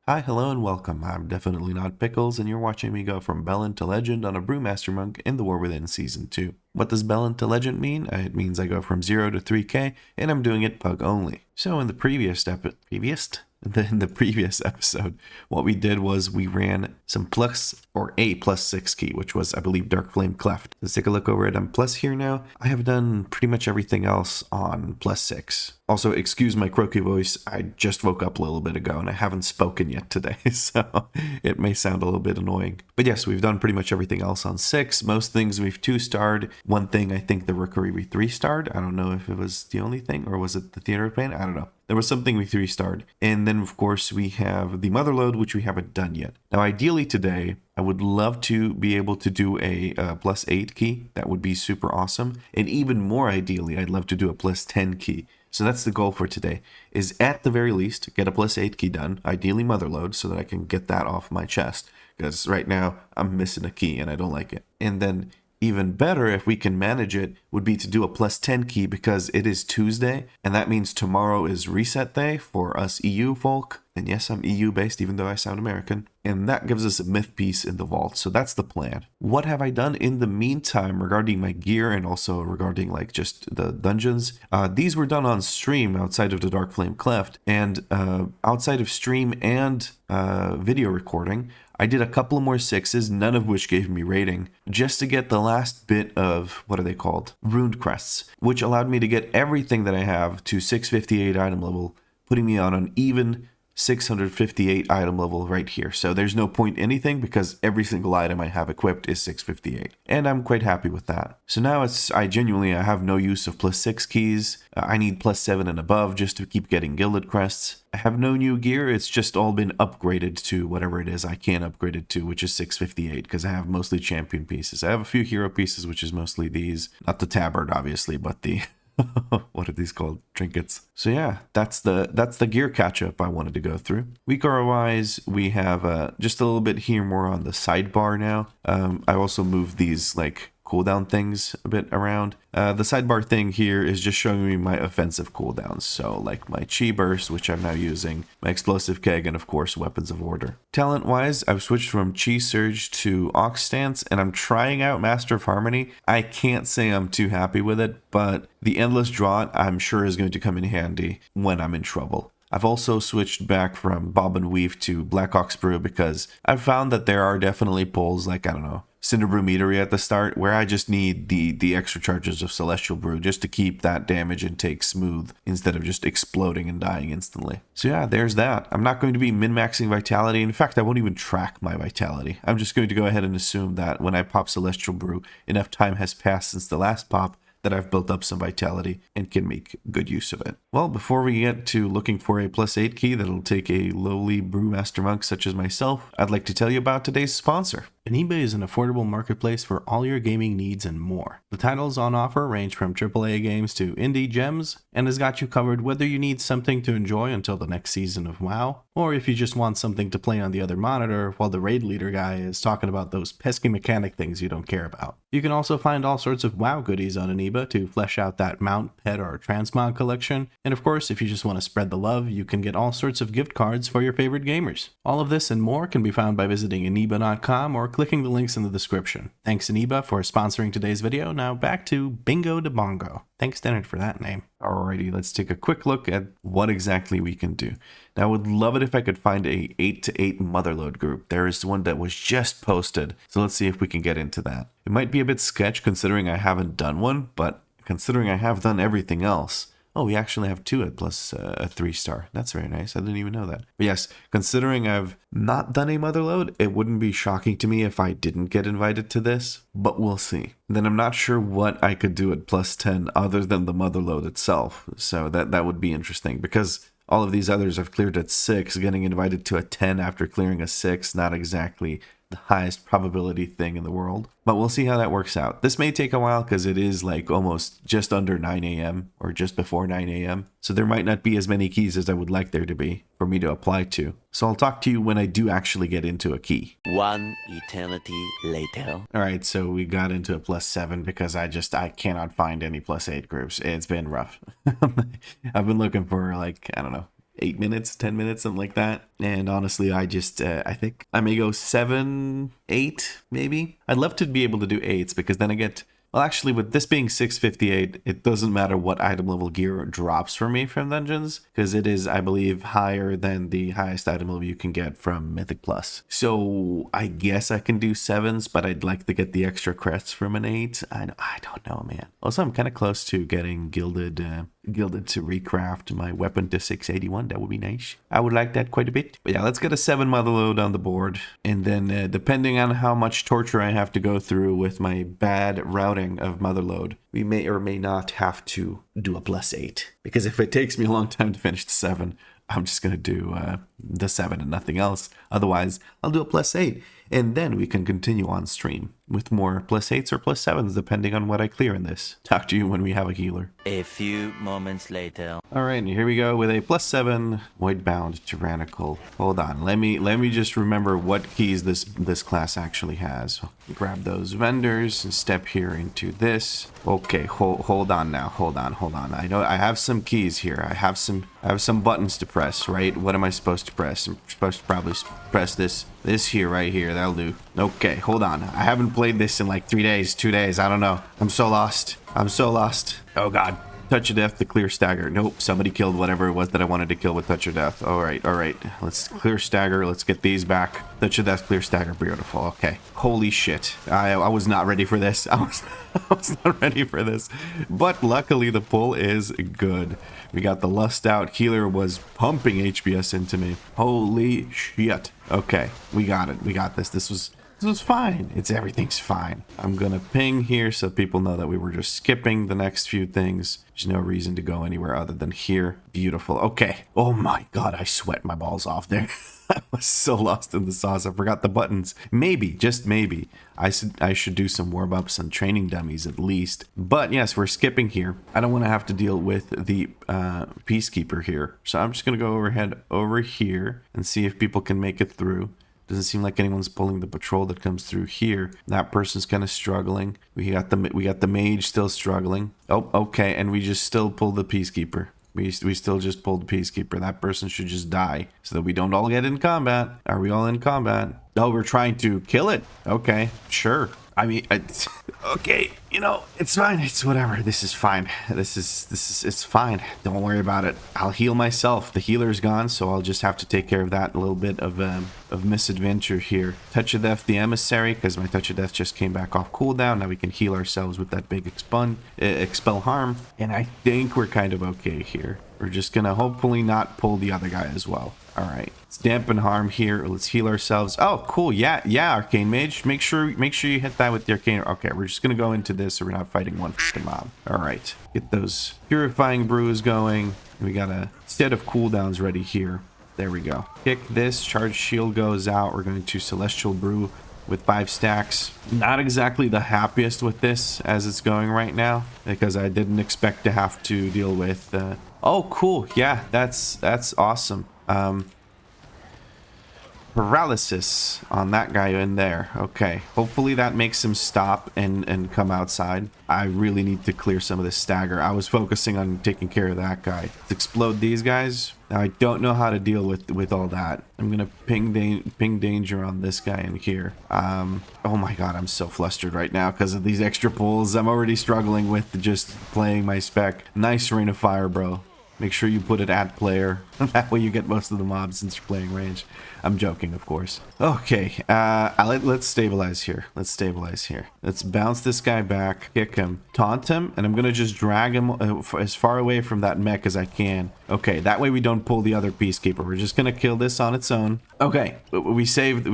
Hi, hello, and welcome. I'm definitely not Pickles, and you're watching me go from Bellend to Legend on a Brewmaster Monk in The War Within Season 2. What does Bellend to Legend mean? It means I go from 0 to 3k, and I'm doing it PUG only. So in the previous episode, what we did was we ran some a +6 key, which was, I believe, Dark Flame Cleft. Let's take a look over it. I'm plus here now. I have done pretty much everything else on +6. Also, excuse my croaky voice. I just woke up a little bit ago and I haven't spoken yet today, so it may sound a little bit annoying. But yes, we've done pretty much everything else on 6. Most things we've 2-starred. One thing I think the Rookery we 3-starred. I don't know if it was the only thing or was it the Theater of Pain? I don't know. There was something we 3-starred. And then, of course, we have the Motherload, which we haven't done yet. Now, ideally today, I would love to be able to do a +8 key. That would be super awesome. And even more ideally, I'd love to do a +10 key. So that's the goal for today, is at the very least, get a +8 key done, ideally Motherload, so that I can get that off my chest. Because right now, I'm missing a key and I don't like it. And then even better, if we can manage it, would be to do a +10 key because it is Tuesday, and that means tomorrow is reset day for us EU folk. And yes, I'm EU based, even though I sound American. And that gives us a myth piece in the vault, so that's the plan. What have I done in the meantime regarding my gear and also regarding like just the dungeons? These were done on stream outside of the Dark Flame Cleft, and outside of stream and video recording, I did a couple more 6s, none of which gave me rating, just to get the last bit of, what are they called? Ruined crests, which allowed me to get everything that I have to 658 item level, putting me on an even 658 item level right here. So there's no point in anything because every single item I have equipped is 658. And I'm quite happy with that. So now I genuinely have no use of +6 keys. I need +7 and above just to keep getting gilded crests. I have no new gear. It's just all been upgraded to whatever it is I can upgrade it to, which is 658 because I have mostly champion pieces. I have a few hero pieces, which is mostly these. Not the tabard, obviously, but the... what are these called? Trinkets. So yeah, that's the gear catch-up I wanted to go through. WeakAuras wise, we have just a little bit here more on the sidebar now. I also moved these like cooldown things a bit around. The sidebar thing here is just showing me my offensive cooldowns. So like my Chi Burst, which I'm now using, my Explosive Keg, and of course Weapons of Order. Talent wise, I've switched from Chi Surge to Ox Stance, and I'm trying out Master of Harmony. I can't say I'm too happy with it, but the Endless Draught I'm sure is going to come in handy when I'm in trouble. I've also switched back from Bob and Weave to Black Ox Brew because I've found that there are definitely pulls like, I don't know, Cinder Brew Meadery at the start where I just need the extra charges of Celestial Brew just to keep that damage intake smooth instead of just exploding and dying instantly. So yeah, there's that. I'm not going to be min-maxing Vitality. In fact, I won't even track my Vitality. I'm just going to go ahead and assume that when I pop Celestial Brew, enough time has passed since the last pop that I've built up some Vitality and can make good use of it. Well, before we get to looking for a +8 key that'll take a lowly Brewmaster Monk such as myself, I'd like to tell you about today's sponsor. Eneba is an affordable marketplace for all your gaming needs and more. The titles on offer range from AAA games to indie gems, and has got you covered whether you need something to enjoy until the next season of WoW, or if you just want something to play on the other monitor while the raid leader guy is talking about those pesky mechanic things you don't care about. You can also find all sorts of WoW goodies on Eneba to flesh out that mount, pet, or transmog collection, and of course, if you just want to spread the love, you can get all sorts of gift cards for your favorite gamers. All of this and more can be found by visiting eneba.com or clicking the links in the description. Thanks Eneba for sponsoring today's video. Now back to Bingo de Bongo. Thanks Dennard for that name. Alrighty, let's take a quick look at what exactly we can do. Now I would love it if I could find a 8-to-8 Motherload group. There is one that was just posted, so let's see if we can get into that. It might be a bit sketch considering I haven't done one, but considering I have done everything else. Oh, we actually have 2 at plus a 3-star. That's very nice. I didn't even know that. But yes, considering I've not done a Motherload, it wouldn't be shocking to me if I didn't get invited to this, but we'll see. Then I'm not sure what I could do at plus 10 other than the Motherload itself. So that would be interesting because all of these others I've cleared at 6, getting invited to a 10 after clearing a 6, not exactly the highest probability thing in the world. But we'll see how that works out. This may take a while because it is like almost just under 9 a.m. or just before 9 a.m. So there might not be as many keys as I would like there to be for me to apply to. So I'll talk to you when I do actually get into a key. One eternity later. Alright, so we got into a +7 because I cannot find any +8 groups. It's been rough. I've been looking for like, I don't know, 8 minutes, 10 minutes, something like that. And honestly, I just, I think I may go 7, 8, maybe. I'd love to be able to do 8s because then I get, well, actually, with this being 658, it doesn't matter what item level gear drops for me from dungeons, because it is, I believe, higher than the highest item level you can get from Mythic Plus. So I guess I can do 7s, but I'd like to get the extra crests from an 8. I don't know, man. Also, I'm kind of close to getting gilded to recraft my weapon to 681. That would be nice. I would like that quite a bit. But yeah, let's get a 7 Motherload on the board. And then depending on how much torture I have to go through with my bad routing of Motherload, we may or may not have to do a +8. Because if it takes me a long time to finish the 7, I'm just going to do the 7 and nothing else. Otherwise, I'll do a +8. And then we can continue on stream with more +8s or +7s, depending on what I clear in this. Talk to you when we have a healer. A few moments later. All right, and here we go with a +7 Voidbound Tyrannical. Hold on, let me just remember what keys this class actually has. Grab those vendors and step here into this. Okay, hold on now, hold on. I know I have some keys here. I have some buttons to press, right? What am I supposed to press? I'm supposed to probably press this here, right here. That'll do. Okay, hold on. I haven't played this in like 3 days, 2 days. I don't know. I'm so lost. Oh God. Touch of Death to clear stagger. Nope, somebody killed whatever it was that I wanted to kill with Touch of Death. All right. Let's clear stagger. Let's get these back. Touch of Death, clear stagger. Beautiful. Okay. Holy shit. I was not ready for this. I was not ready for this. But luckily the pull is good. We got the Lust out. Healer was pumping HPS into me. Holy shit. Okay, we got it. We got this. This was fine. Everything's fine. I'm gonna ping here so people know that we were just skipping the next few things. There's no reason to go anywhere other than here. Beautiful. Okay. Oh my God, I sweat my balls off there. I was so lost in the sauce. I forgot the buttons. Maybe, just maybe, I should do some warm-ups and training dummies at least. But yes, we're skipping here. I don't want to have to deal with the Peacekeeper here. So I'm just going to go over here and see if people can make it through. Doesn't seem like anyone's pulling the patrol that comes through here. That person's kind of struggling. We got the mage still struggling. Oh, okay, and we just still pull the Peacekeeper. We still just pulled the Peacekeeper. That person should just die so that we don't all get in combat. Are we all in combat? Oh, we're trying to kill it. Okay, sure. I mean, okay, you know, it's fine. It's whatever. This is fine. It's fine. Don't worry about it. I'll heal myself. The healer's gone, so I'll just have to take care of that. A little bit of misadventure here. Touch of Death, the Emissary, because my Touch of Death just came back off cooldown. Now we can heal ourselves with that big expel harm. And I think we're kind of okay here. We're just gonna hopefully not pull the other guy as well. All right, let's dampen harm here. Let's heal ourselves. Oh, cool. Yeah, Arcane Mage. Make sure you hit that with the Arcane. Okay, we're just gonna go into this so we're not fighting one fucking mob. All right, get those Purifying Brews going. We got a set of cooldowns ready here. There we go. Kick this. Charge Shield goes out. We're going to Celestial Brew with 5 stacks. Not exactly the happiest with this as it's going right now, because I didn't expect to have to deal with oh, cool. Yeah, that's awesome. Paralysis on that guy in there. Okay, hopefully that makes him stop and come outside. I really need to clear some of this stagger. I was focusing on taking care of that guy. Let's explode these guys. Now I don't know how to deal with all that. I'm gonna ping danger on this guy in here. Oh my God, I'm so flustered right now because of these extra pulls. I'm already struggling with just playing my spec. Nice Rain of Fire, bro. Make sure you put it at player. That way you get most of the mobs since you're playing range. I'm joking, of course. Okay, let's stabilize here. Let's bounce this guy back, kick him, taunt him, and I'm gonna just drag him as far away from that mech as I can. Okay, that way we don't pull the other Peacekeeper. We're just gonna kill this on its own. Okay, we saved it.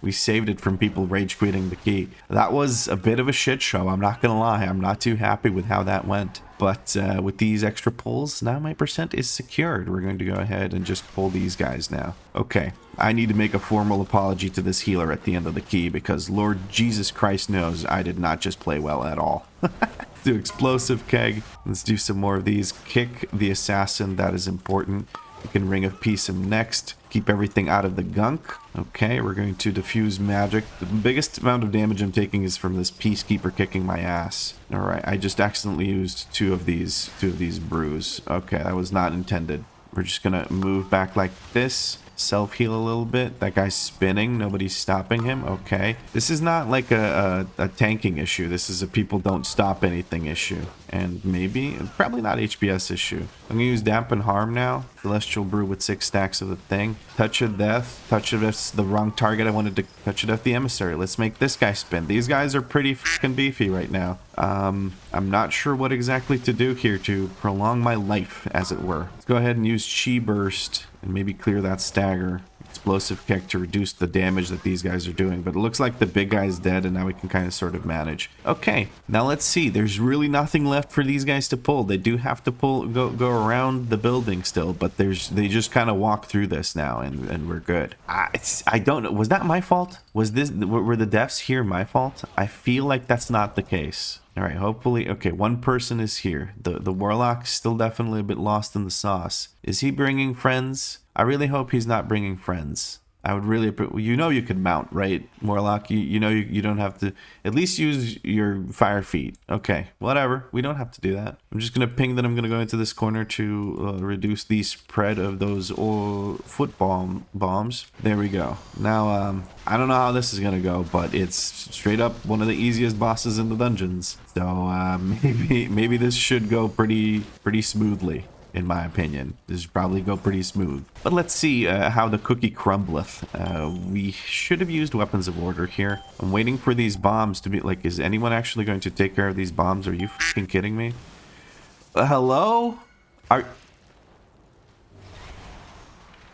We saved it from people rage quitting the key. That was a bit of a shit show. I'm not gonna lie. I'm not too happy with how that went. But with these extra pulls, now my percent is secured. We're going to go ahead and just pull these guys now. Okay, I need to make a formal apology to this healer at the end of the key because Lord Jesus Christ knows I did not just play well at all. Do Explosive Keg. Let's do some more of these. Kick the Assassin. That is important. We can Ring of Peace him next. Keep everything out of the gunk. Okay, we're going to diffuse magic. The biggest amount of damage I'm taking is from this Peacekeeper kicking my ass. All right, I just accidentally used two of these brews. Okay, that was not intended. We're just going to move back like this. Self-heal a little bit. That guy's spinning. Nobody's stopping him. Okay. This is not like a tanking issue. This is a people don't stop anything issue. And probably not HPS issue. I'm going to use Dampen Harm now. Celestial Brew with 6 stacks of the thing. Touch of Death. Touch of Death's the wrong target. I wanted to Touch of Death the Emissary. Let's make this guy spin. These guys are pretty fucking beefy right now. I'm not sure what exactly to do here to prolong my life, as it were. Let's go ahead and use Chi Burst and maybe clear that stagger. Explosive Kick to reduce the damage that these guys are doing. But it looks like the big guy's dead, and now we can kind of sort of manage. Okay, now let's see. There's really nothing left for these guys to pull. They do have to go around the building still, but they just kind of walk through this now, and we're good. I don't know. Was that my fault? Were the deaths here my fault? I feel like that's not the case. All right, hopefully. Okay, one person is here. The Warlock's still definitely a bit lost in the sauce. Is he bringing friends? I really hope he's not bringing friends. I would really, you could mount, right, Warlock? You don't have to, at least use your fire feet. Okay, whatever. We don't have to do that. I'm just going to ping that I'm going to go into this corner to reduce the spread of those bombs. There we go. Now, I don't know how this is going to go, but it's straight up one of the easiest bosses in the dungeons. So maybe this should go pretty smoothly. In my opinion, this should probably go pretty smooth. But let's see how the cookie crumbleth. We should have used weapons of order here. I'm waiting for these bombs to be like, is anyone actually going to take care of these bombs? Are you fucking kidding me? Hello?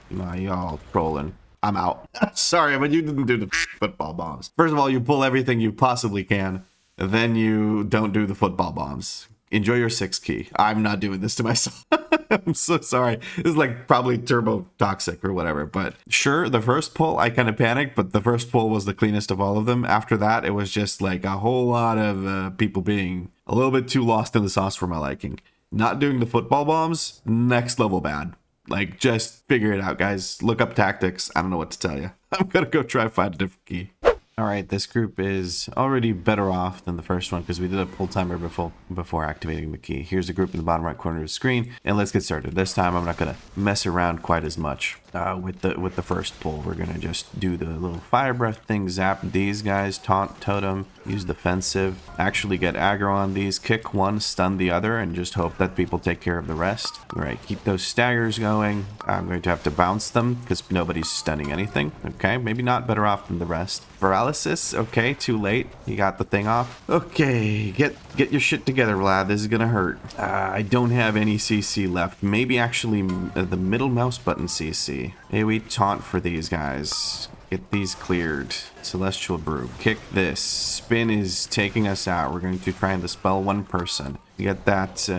Nah, y'all trolling. I'm out. Sorry, but you didn't do the football bombs. First of all, you pull everything you possibly can. Then you don't do the football bombs. Enjoy your 6 key. I'm not doing this to myself. I'm so sorry. This is like probably turbo toxic or whatever. But sure, the first pull, I kind of panicked, but the first pull was the cleanest of all of them. After that, it was just like a whole lot of people being a little bit too lost in the sauce for my liking. Not doing the football bombs, next level bad. Like, just figure it out, guys. Look up tactics. I don't know what to tell you. I'm going to go try find a different key. All right, this group is already better off than the first one because we did a pull timer before activating the key. Here's the group in the bottom right corner of the screen, and let's get started. This time, I'm not going to mess around quite as much with the first pull. We're going to just do the little fire breath thing, zap these guys, taunt totem, use defensive, actually get aggro on these, kick one, stun the other, and just hope that people take care of the rest. All right, keep those staggers going. I'm going to have to bounce them because nobody's stunning anything. Okay, maybe not better off than the rest. Paralysis, okay, too late. You got the thing off. Okay, get your shit together, lad. This is gonna hurt. I don't have any CC left. Maybe actually the middle mouse button CC. Hey, we taunt for these guys. Get these cleared. Celestial Brew. Kick this. Spin is taking us out. We're going to try and dispel one person. You get that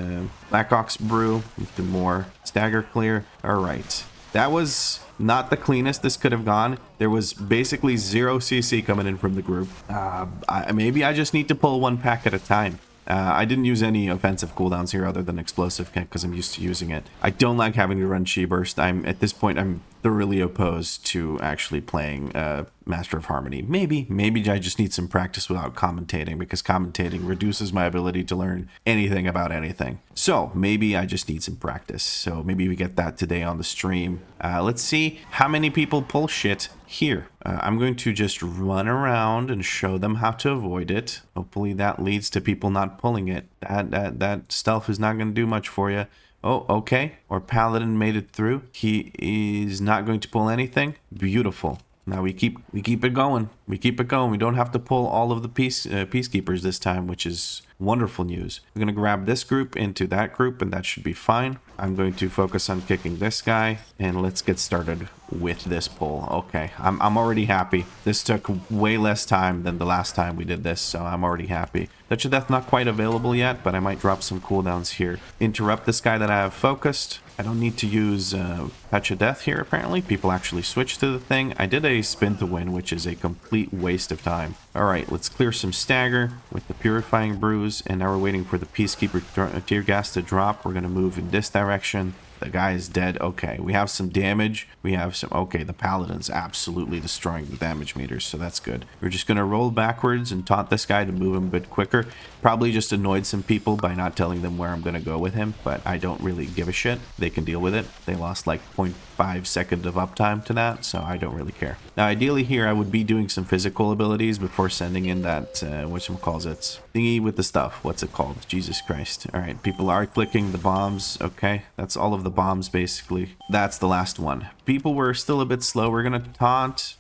Black Ox Brew. Do more. Stagger clear. All right. That was not the cleanest this could have gone. There was basically 0 CC coming in from the group. Maybe I just need to pull one pack at a time. I didn't use any offensive cooldowns here other than explosive kick because I'm used to using it. I don't like having to run Chi Burst. At this point, I'm thoroughly opposed to actually playing Master of Harmony. Maybe I just need some practice without commentating because commentating reduces my ability to learn anything about anything. So maybe I just need some practice. So maybe we get that today on the stream. Let's see how many people pull shit here. I'm going to just run around and show them how to avoid it. Hopefully that leads to people not pulling it. That stealth is not going to do much for you. Oh, okay. Our paladin made it through. He is not going to pull anything. Beautiful. Now we keep it going. We keep it going. We don't have to pull all of the peacekeepers this time, which is wonderful news. We're going to grab this group into that group, and that should be fine. I'm going to focus on kicking this guy, and let's get started with this pull. Okay, I'm already happy. This took way less time than the last time we did this, so I'm already happy. Touch of Death not quite available yet, but I might drop some cooldowns here. Interrupt this guy that I have focused. I don't need to use Touch of Death here, apparently. People actually switch to the thing. I did a spin to win, which is a complete waste of time. All right, let's clear some stagger with the Purifying Brews, and now we're waiting for the Peacekeeper Tear Gas to drop. We're going to move in this direction. The guy is dead. Okay, we have some damage. We have some... Okay, the paladin's absolutely destroying the damage meters, so that's good. We're just going to roll backwards and taunt this guy to move him a bit quicker. Probably just annoyed some people by not telling them where I'm going to go with him, but I don't really give a shit. They can deal with it. They lost like 0.5 seconds of uptime to that, so I don't really care. Now, ideally here, I would be doing some physical abilities before sending in that, whatchamacallits, thingy with the stuff. What's it called? Jesus Christ. All right, people are clicking the bombs. Okay, that's all of the bombs, basically. That's the last one. People were still a bit slow. We're going to taunt.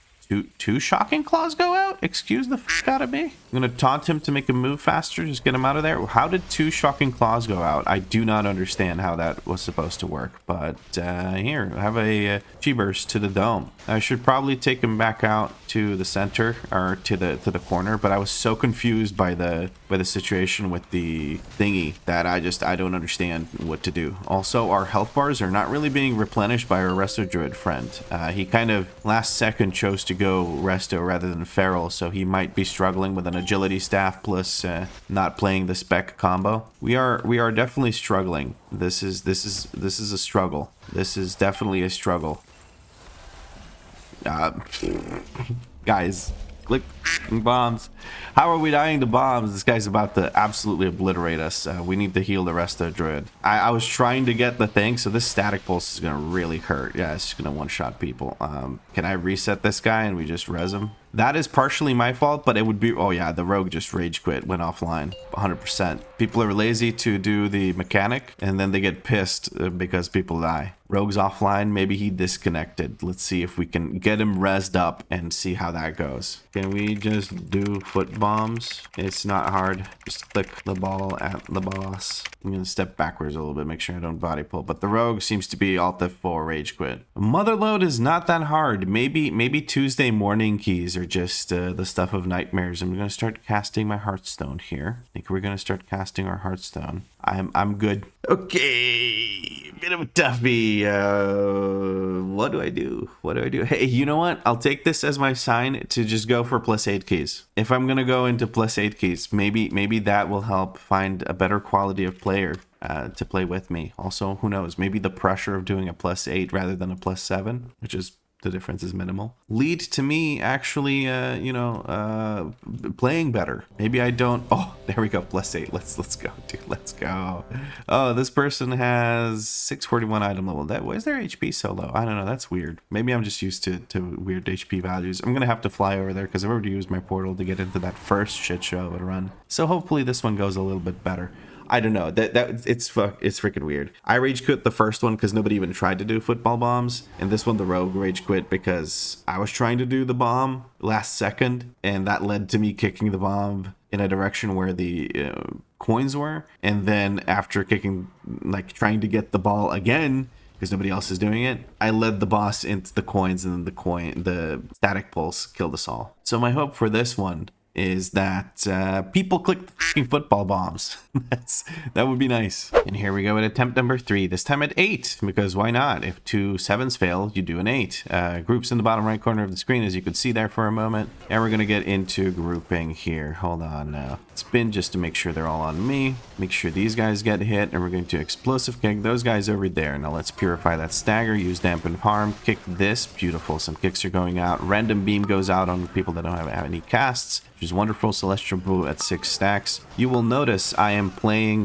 Two shocking claws go out? Excuse the fuck out of me. I'm gonna taunt him to make him move faster. Just get him out of there. How did two shocking claws go out? I do not understand how that was supposed to work. But here, have a chi burst to the dome. I should probably take him back out to the center or to the corner. But I was so confused by the situation with the thingy that I don't understand what to do. Also, our health bars are not really being replenished by our resto druid friend. He kind of last second chose to go resto rather than feral, so he might be struggling with an agility staff plus not playing the spec combo. We are definitely struggling. This is a struggle. This is definitely a struggle. Guys, click bombs. How are we dying to bombs? This guy's about to absolutely obliterate us. We need to heal the rest of the druid. I was trying to get the thing, so this static pulse is gonna really hurt. Yeah, it's gonna one-shot people. Can I reset this guy and we just res him? That is partially my fault, but it would be... Oh yeah, the rogue just rage quit, went offline, 100%. People are lazy to do the mechanic, and then they get pissed because people die. Rogue's offline, maybe he disconnected. Let's see if we can get him rezzed up and see how that goes. Can we just do foot bombs? It's not hard. Just click the ball at the boss. I'm gonna step backwards a little bit, make sure I don't body pull. But the rogue seems to be Alt F4 rage quit. Motherload is not that hard. Maybe Tuesday morning keys are just the stuff of nightmares. I'm gonna start casting my Hearthstone here. I think we're gonna start casting our Hearthstone. I'm good. Okay, bit of a toughie. What do I do? What do I do? Hey, you know what? I'll take this as my sign to just go for +8 keys. If I'm gonna go into +8 keys, maybe that will help find a better quality of player to play with me. Also, who knows? Maybe the pressure of doing a +8 rather than a +7, which is... the difference is minimal, lead to me actually playing better. Maybe I don't... Oh, there we go, +8. Let's go, dude. Let's go. Oh, this person has 641 item level. Why is their HP so low? I don't know, that's weird. Maybe I'm just used to weird HP values. I'm gonna have to fly over there because I've already used my portal to get into that first shit show I would run. So hopefully this one goes a little bit better. I don't know. It's freaking weird. I rage quit the first one because nobody even tried to do football bombs, and this one the rogue rage quit because I was trying to do the bomb last second, and that led to me kicking the bomb in a direction where the coins were, and then after kicking, like trying to get the ball again because nobody else is doing it, I led the boss into the coins, and then the static pulse killed us all. So my hope for this one is that people click the fucking football bombs. That would be nice. And here we go at attempt number 3, this time at 8, because why not? If 2 7s fail, you do an 8. Groups in the bottom right corner of the screen, as you could see there for a moment. And we're gonna get into grouping here. Hold on now. Spin just to make sure they're all on me. Make sure these guys get hit, and we're going to explosive kick those guys over there. Now let's purify that stagger, use dampen harm, kick this. Beautiful, some kicks are going out. Random beam goes out on people that don't have any casts, which is wonderful. Celestial Brew at 6 stacks. You will notice I am playing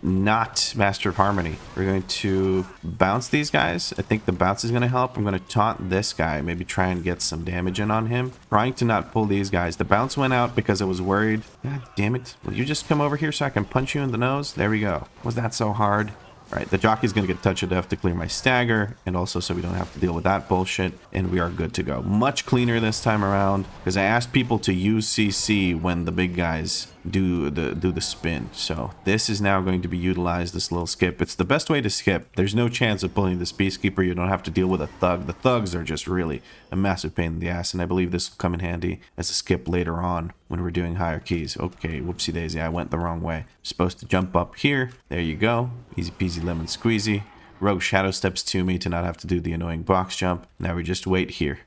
not Master of Harmony. We're going to bounce these guys. I think the bounce is going to help. I'm going to taunt this guy, maybe try and get some damage in on him. Trying to not pull these guys. The bounce went out because I was worried. God damn it. Will you just come over here so I can punch you in the nose? There we go. Was that so hard? All right, the jockey's going to get touch of death to clear my stagger, and also so we don't have to deal with that bullshit, and we are good to go. Much cleaner this time around, because I asked people to use CC when the big guys do the spin. So this is now going to be utilized, this little skip. It's the best way to skip. There's no chance of pulling this Peacekeeper. You don't have to deal with a thug. The thugs are just really a massive pain in the ass, and I believe this will come in handy as a skip later on when we're doing higher keys. Okay, whoopsie daisy, I went the wrong way. Supposed to jump up here. There you go. Easy peasy lemon squeezy. Rogue shadow steps to me to not have to do the annoying box jump. Now we just wait here.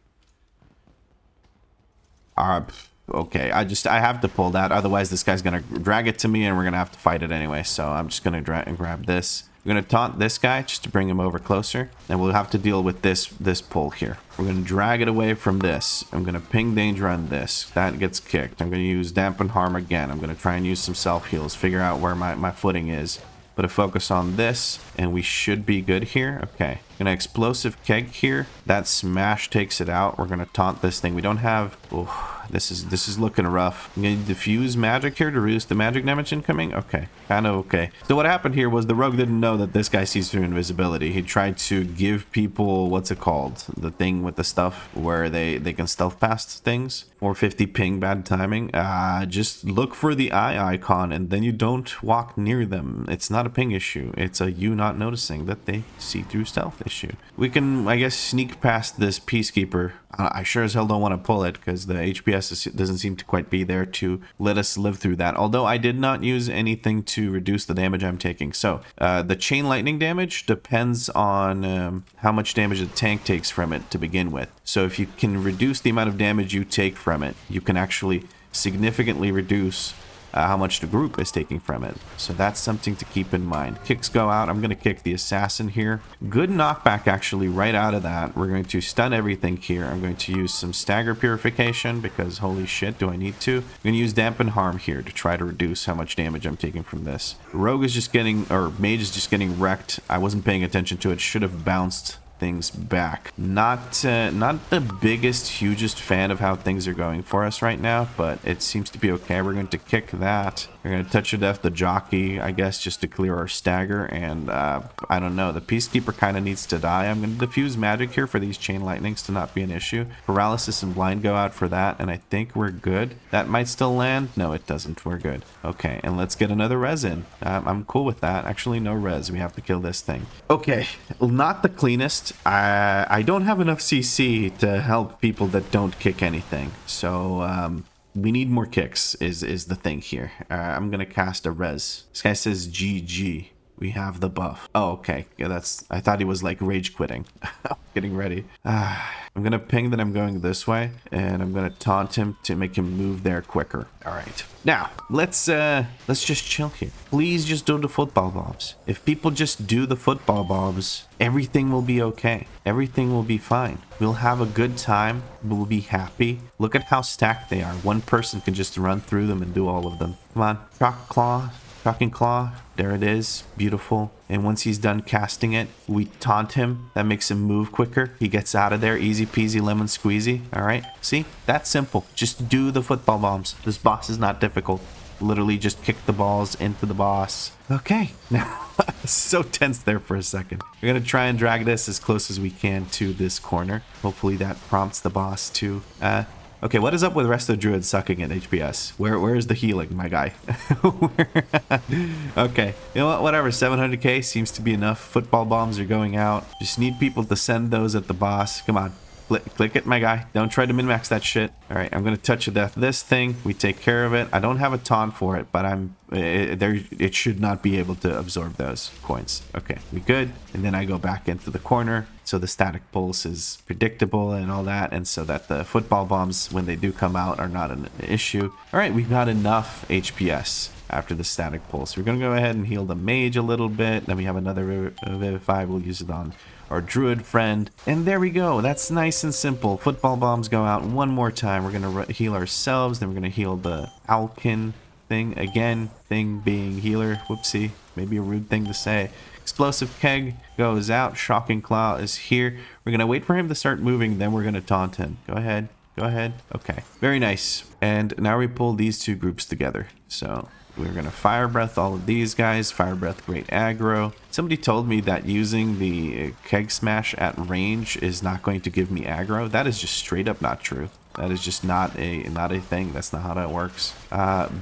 Okay, I have to pull that, otherwise this guy's gonna drag it to me and we're gonna have to fight it anyway. So I'm just gonna grab this. We're going to taunt this guy just to bring him over closer. And we'll have to deal with this pull here. We're going to drag it away from this. I'm going to ping danger on this. That gets kicked. I'm going to use dampen harm again. I'm going to try and use some self-heals, figure out where my footing is. Put a focus on this, and we should be good here. Okay. Gonna explosive keg here. That smash takes it out. We're gonna taunt this thing. We don't have... Oh, this is looking rough. I'm gonna diffuse magic here to reduce the magic damage incoming. Okay. Kind of okay. So what happened here was the rogue didn't know that this guy sees through invisibility. He tried to give people... What's it called? The thing with the stuff where they can stealth past things. 450 ping, bad timing. Just look for the eye icon and then you don't walk near them. It's not a ping issue. It's a you not noticing that they see through stealth issue. We can, I guess, sneak past this Peacekeeper. I sure as hell don't want to pull it because the HPS doesn't seem to quite be there to let us live through that. Although I did not use anything to reduce the damage I'm taking. So the chain lightning damage depends on how much damage the tank takes from it to begin with. So if you can reduce the amount of damage you take from it, you can actually significantly reduce how much the group is taking from it. So that's something to keep in mind. Kicks go out. I'm going to kick the assassin here. Good knockback actually right out of that. We're going to stun everything here. I'm going to use some stagger purification because holy shit, do I need to? I'm going to use dampen harm here to try to reduce how much damage I'm taking from this. Rogue is just getting, or mage is just getting wrecked. I wasn't paying attention to it. Should have bounced things back. Not the biggest, hugest fan of how things are going for us right now, but it seems to be okay. We're going to kick that. We're going to touch to death the jockey, I guess, just to clear our stagger, and I don't know. The Peacekeeper kind of needs to die. I'm going to diffuse magic here for these chain lightnings to not be an issue. Paralysis and blind go out for that, and I think we're good. That might still land. No, it doesn't. We're good. Okay, and let's get another res in. I'm cool with that. Actually, no res. We have to kill this thing. Okay, not the cleanest. I don't have enough CC to help people that don't kick anything. So we need more kicks is the thing here. I'm going to cast a res. This guy says GG. We have the buff. Oh, okay. Yeah, I thought he was like rage quitting. Getting ready. I'm going to ping that I'm going this way, and I'm going to taunt him to make him move there quicker. All right. Now, let's just chill here. Please just do the football bombs. If people just do the football bombs, everything will be okay. Everything will be fine. We'll have a good time. We'll be happy. Look at how stacked they are. One person can just run through them and do all of them. Come on. Shock claw. Shocking claw. There it is. Beautiful. And once he's done casting it, we taunt him. That makes him move quicker. He gets out of there. Easy peasy lemon squeezy. All right. See? That's simple. Just do the football bombs. This boss is not difficult. Literally just kick the balls into the boss. Okay. Now, so tense there for a second. We're going to try and drag this as close as we can to this corner. Hopefully that prompts the boss to... Okay, what is up with the rest of the druids sucking at HPS? Where is the healing, my guy? Okay, you know what? Whatever. 700k seems to be enough. Football bombs are going out. Just need people to send those at the boss. Come on. Click it, my guy. Don't try to min-max that shit. All right, I'm going to touch of death this thing. We take care of it. I don't have a taunt for it, but it should not be able to absorb those coins. Okay, we good. And then I go back into the corner. So the static pulse is predictable and all that. And so that the football bombs, when they do come out, are not an issue. All right, we've got enough HPS after the static pulse. We're going to go ahead and heal the mage a little bit. Then we have another Vivify. We'll use it on our druid friend. And there we go. That's nice and simple. Football bombs go out one more time. We're going to heal ourselves. Then we're going to heal the Alkin thing again. Thing being healer. Whoopsie. Maybe a rude thing to say. Explosive keg goes out. Shocking claw is here. We're going to wait for him to start moving. Then we're going to taunt him. Go ahead. Go ahead. Okay. Very nice. And now we pull these two groups together. So... we're going to fire breath all of these guys. Fire breath, great aggro. Somebody told me that using the keg smash at range is not going to give me aggro. That is just straight up not true. That is just not a thing. That's not how that works.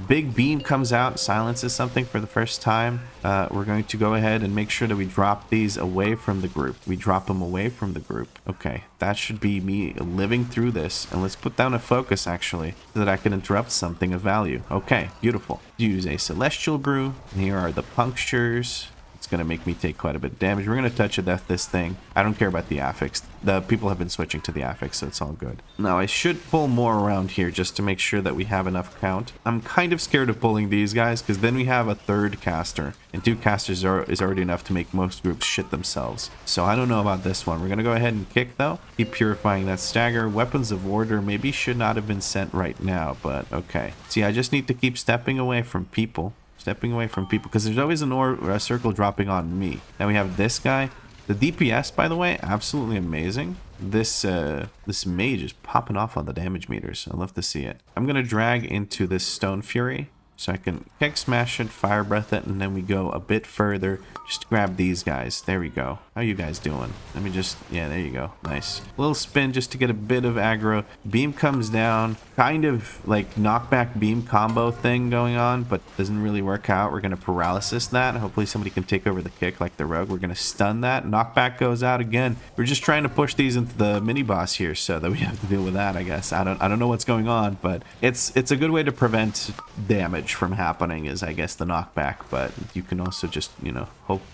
Big beam comes out, silences something for the first time. We're going to go ahead and make sure that we drop these away from the group. We drop them away from the group. Okay, that should be me living through this. And let's put down a focus actually, so that I can interrupt something of value. Okay, beautiful. Use a celestial brew. And here are the punctures. It's going to make me take quite a bit of damage. We're going to touch of death this thing. I don't care about the affix. The people have been switching to the affix, so it's all good. Now, I should pull more around here just to make sure that we have enough count. I'm kind of scared of pulling these guys because then we have a third caster, and 2 casters is already enough to make most groups shit themselves. So I don't know about this one. We're going to go ahead and kick, though. Keep purifying that stagger. Weapons of order maybe should not have been sent right now, but okay. See, I just need to keep stepping away from people. Stepping away from people, because there's always a circle dropping on me. Now we have this guy. The DPS, by the way, absolutely amazing. This mage is popping off on the damage meters. I love to see it. I'm gonna drag into this Stone Fury so I can kick smash it, fire breath it, and then we go a bit further. Just grab these guys. There we go. How you guys doing? Let me just, yeah, there you go. Nice. Little spin just to get a bit of aggro. Beam comes down. Kind of like knockback beam combo thing going on, but doesn't really work out. We're going to paralysis that. Hopefully somebody can take over the kick like the rogue. We're going to stun that. Knockback goes out again. We're just trying to push these into the mini boss here so that we have to deal with that, I guess. I don't know what's going on, but it's a good way to prevent damage from happening is, I guess, the knockback, but you can also just, you know,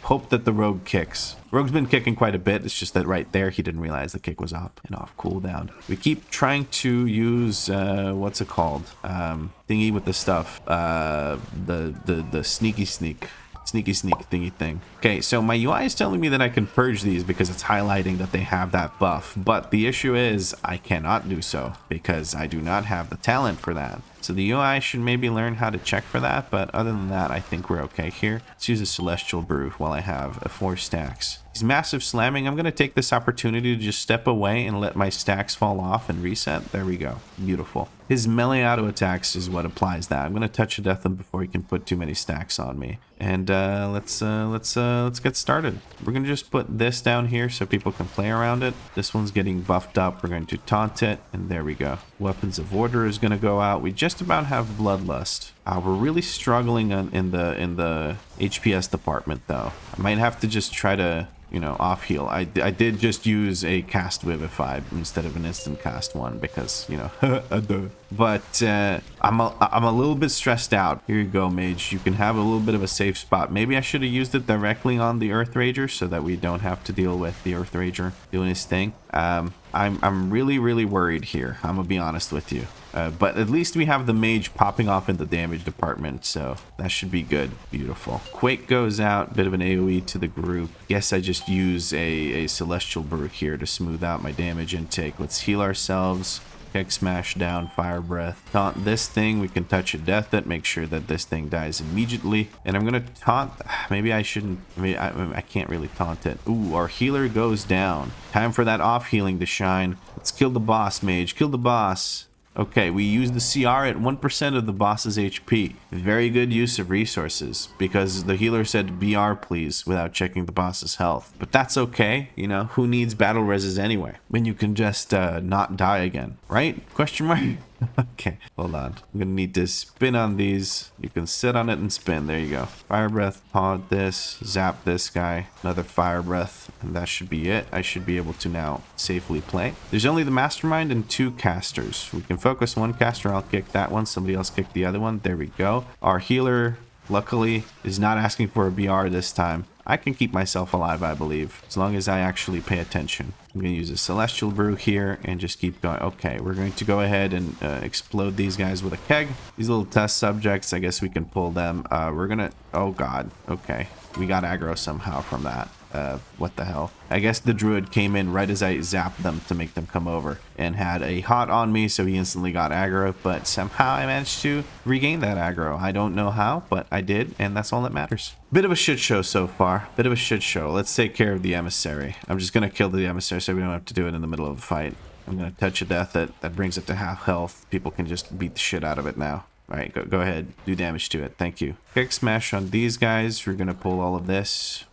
hope that the rogue kicks. Rogue's been kicking quite a bit. It's just that right there he didn't realize the kick was up and off cooldown. We keep trying to use what's it called? Thingy with the stuff. The sneaky sneak thingy thing. Okay, so my UI is telling me that I can purge these because it's highlighting that they have that buff, but the issue is I cannot do so because I do not have the talent for that. So the UI should maybe learn how to check for that, but other than that, I think we're okay here. Let's use a Celestial Brew while I have 4 stacks. He's massive slamming. I'm going to take this opportunity to just step away and let my stacks fall off and reset. There we go. Beautiful. His melee auto attacks is what applies that. I'm going to touch a death him before he can put too many stacks on me. And let's get started. We're going to just put this down here so people can play around it. This one's getting buffed up. We're going to taunt it, and there we go. Weapons of Order is going to go out. We just about have Bloodlust. We're really struggling in the HPS department, though. I might have to just try to, you know, off heal. I did just use a cast Vivify instead of an instant cast one because, you know, but I'm a little bit stressed out. Here you go, mage. You can have a little bit of a safe spot. Maybe I should have used it directly on the Earth Rager so that we don't have to deal with the Earth Rager doing his thing. I'm really worried here. I'm gonna be honest with you. But at least we have the mage popping off in the damage department, so that should be good. Beautiful. Quake goes out, bit of an AoE to the group. Guess I just use a Celestial Brew here to smooth out my damage intake. Let's heal ourselves. Kick smash down, fire breath. Taunt this thing. We can touch a death it. Make sure that this thing dies immediately. And I'm gonna taunt. Maybe I shouldn't. I can't really taunt it. Ooh, our healer goes down. Time for that off healing to shine. Let's kill the boss, mage. Kill the boss. Okay, we use the CR at 1% of the boss's HP. Very good use of resources, because the healer said BR please without checking the boss's health. But that's okay, you know, who needs battle reses anyway? When you can just not die again, right? Question mark? Okay, hold on. I'm gonna need to spin on these. You can sit on it and spin. There you go. Fire breath, taunt this, zap this guy, another fire breath, and that should be it. I should be able to now safely play. There's only the mastermind and 2 casters. We can focus 1 caster. I'll kick that one. Somebody else kick the other one. There we go. Our healer, luckily, is not asking for a BR this time. I can keep myself alive, I believe, as long as I actually pay attention. I'm going to use a Celestial Brew here and just keep going. Okay, we're going to go ahead and explode these guys with a keg. These little test subjects, I guess we can pull them. We're going to... Oh, God. Okay. We got aggro somehow from that. What the hell? I guess the druid came in right as I zapped them to make them come over and had a hot on me, so he instantly got aggro, but somehow I managed to regain that aggro. I don't know how, but I did, and that's all that matters. Bit of a shit show so far. Bit of a shit show. Let's take care of the emissary. I'm just gonna kill the emissary so we don't have to do it in the middle of a fight. I'm gonna touch a death that brings it to half health. People can just beat the shit out of it now. All right, go ahead, do damage to it. Thank you. Keg smash on these guys. We're gonna pull all of this.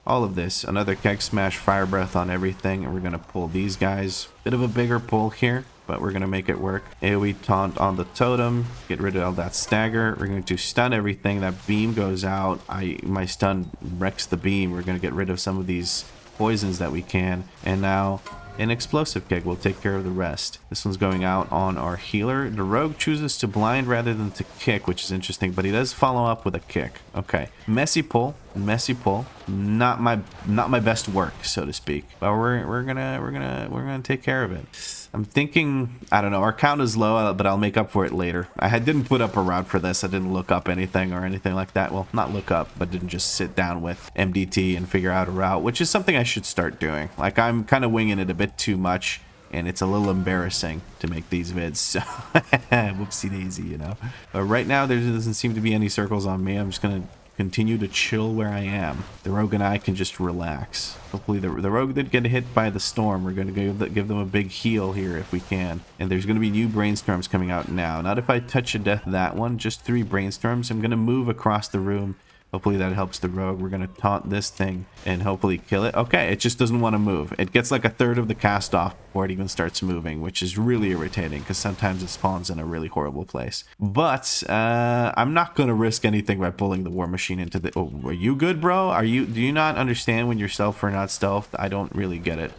Another keg smash, fire breath on everything, and we're gonna pull these guys. Bit of a bigger pull here, but we're gonna make it work. AoE taunt on the totem. Get rid of all that stagger. We're going to stun everything. That beam goes out. My stun wrecks the beam. We're gonna get rid of some of these poisons that we can, and now an explosive keg will take care of the rest. This one's going out on our healer. The rogue chooses to blind rather than to kick, which is interesting, but he does follow up with a kick. Okay, messy pull. Messy pull. Not my best work, so to speak. But we're gonna take care of it. I'm thinking, I don't know, our count is low, but I'll make up for it later. Didn't put up a route for this. I didn't look up anything or anything like that. Well, not look up, but didn't just sit down with MDT and figure out a route, which is something I should start doing. Like, I'm kind of winging it a bit too much, and it's a little embarrassing to make these vids, so whoopsie daisy, you know. But right now, there doesn't seem to be any circles on me. I'm just gonna continue to chill where I am. The rogue and I can just relax. Hopefully the rogue did get hit by the storm. We're going to give them a big heal here if we can. And there's going to be new brainstorms coming out now. Not if I touch a death that one, just 3 brainstorms. I'm going to move across the room. Hopefully that helps the rogue. We're going to taunt this thing and hopefully kill it. Okay, it just doesn't want to move. It gets like a third of the cast off before it even starts moving, which is really irritating because sometimes it spawns in a really horrible place. But I'm not going to risk anything by pulling the war machine into the... Oh, are you good, bro? Do you not understand when you're stealth or not stealth? I don't really get it.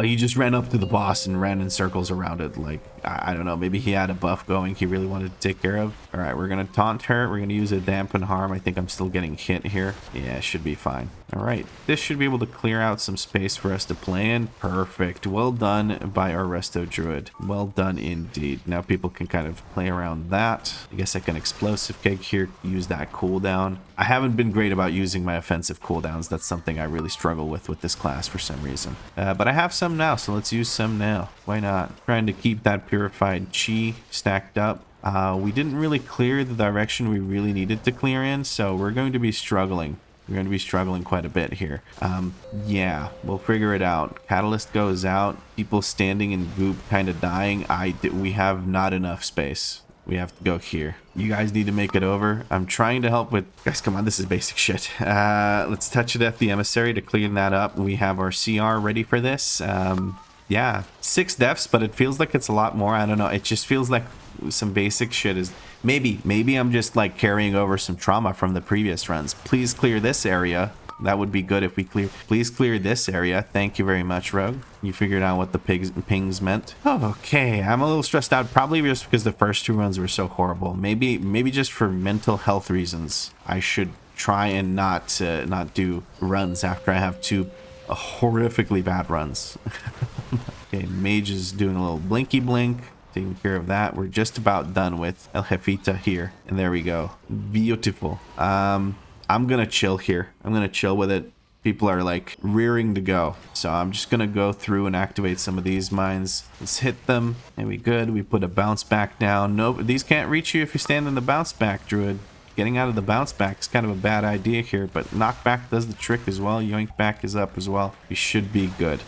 He just ran up to the boss and ran in circles around it. Like, I don't know. Maybe he had a buff going he really wanted to take care of. All right, we're going to taunt her. We're going to use a dampen harm. I think I'm still getting hit here. Yeah, it should be fine. All right, this should be able to clear out some space for us to play in. Perfect. Well done by our resto druid. Well done indeed. Now people can kind of play around that. I guess I can explosive keg here, use that cooldown. I haven't been great about using my offensive cooldowns. That's something I really struggle with this class for some reason. But I have some now, so let's use some now. Why not? Trying to keep that purified chi stacked up. We didn't really clear the direction we really needed to clear in, so we're going to be struggling. We're going to be struggling quite a bit here. Yeah, we'll figure it out. Catalyst goes out. People standing in goop kind of dying. We have not enough space. We have to go here. You guys need to make it over. I'm trying to help with... Guys, come on, this is basic shit. Let's touch it at the emissary to clean that up. We have our CR ready for this. Yeah, 6 deaths, but it feels like it's a lot more. I don't know. It just feels like some basic shit is... Maybe I'm just like carrying over some trauma from the previous runs. Please clear this area. That would be good if we clear... Please clear this area. Thank you very much, Rogue. You figured out what the pings meant. Oh, okay, I'm a little stressed out. Probably just because the first 2 runs were so horrible. Maybe just for mental health reasons, I should try and not do runs after I have 2 horrifically bad runs. Okay, Mage is doing a little blinky blink. Taking care of that. We're just about done with El Jefita here. And there we go. Beautiful. I'm gonna chill here. I'm gonna chill with it. People are like rearing to go. So I'm just gonna go through and activate some of these mines. Let's hit them. And we good. We put a bounce back down. Nope, these can't reach you if you stand in the bounce back, Druid. Getting out of the bounce back is kind of a bad idea here, but knockback does the trick as well. Yoink back is up as well. We should be good.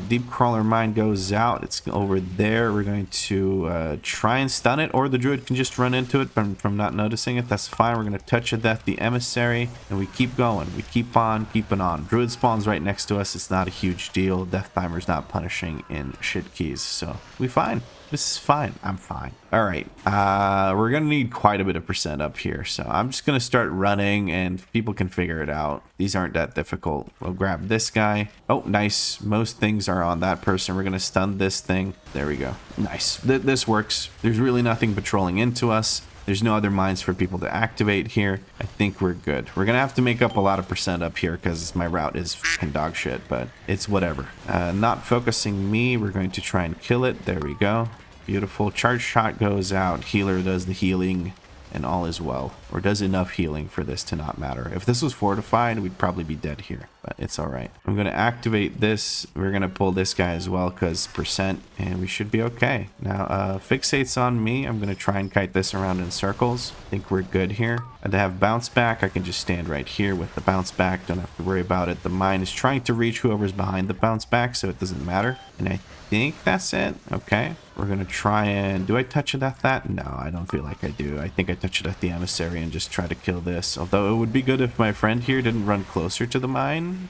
Deep crawler mine goes out. It's over there. We're going to try and stun it, or the druid can just run into it from not noticing it. That's fine. We're going to touch a death the emissary, and we keep going. We keep on keeping on. Druid spawns right next to us. It's not a huge deal. Death timer's not punishing in shit keys, so we fine. This is fine. I'm fine. All right. We're going to need quite a bit of percent up here. So I'm just going to start running and people can figure it out. These aren't that difficult. We'll grab this guy. Oh, nice. Most things are on that person. We're going to stun this thing. There we go. Nice. This works. There's really nothing patrolling into us. There's no other mines for people to activate here. I think we're good. We're going to have to make up a lot of percent up here because my route is fucking dog shit, but it's whatever. Not focusing me. We're going to try and kill it. There we go. Beautiful. Charge shot goes out. Healer does the healing and all is well. Or does enough healing for this to not matter. If this was fortified, we'd probably be dead here, but it's all right. I'm going to activate this. We're going to pull this guy as well because percent, and we should be okay. Now, fixate's on me. I'm going to try and kite this around in circles. I think we're good here. And to have bounce back, I can just stand right here with the bounce back. Don't have to worry about it. The mine is trying to reach whoever's behind the bounce back, so it doesn't matter. And I think that's it. Okay. We're going to try and... Do I touch it at that? No, I don't feel like I do. I think I touch it at the emissary and just try to kill this. Although it would be good if my friend here didn't run closer to the mine.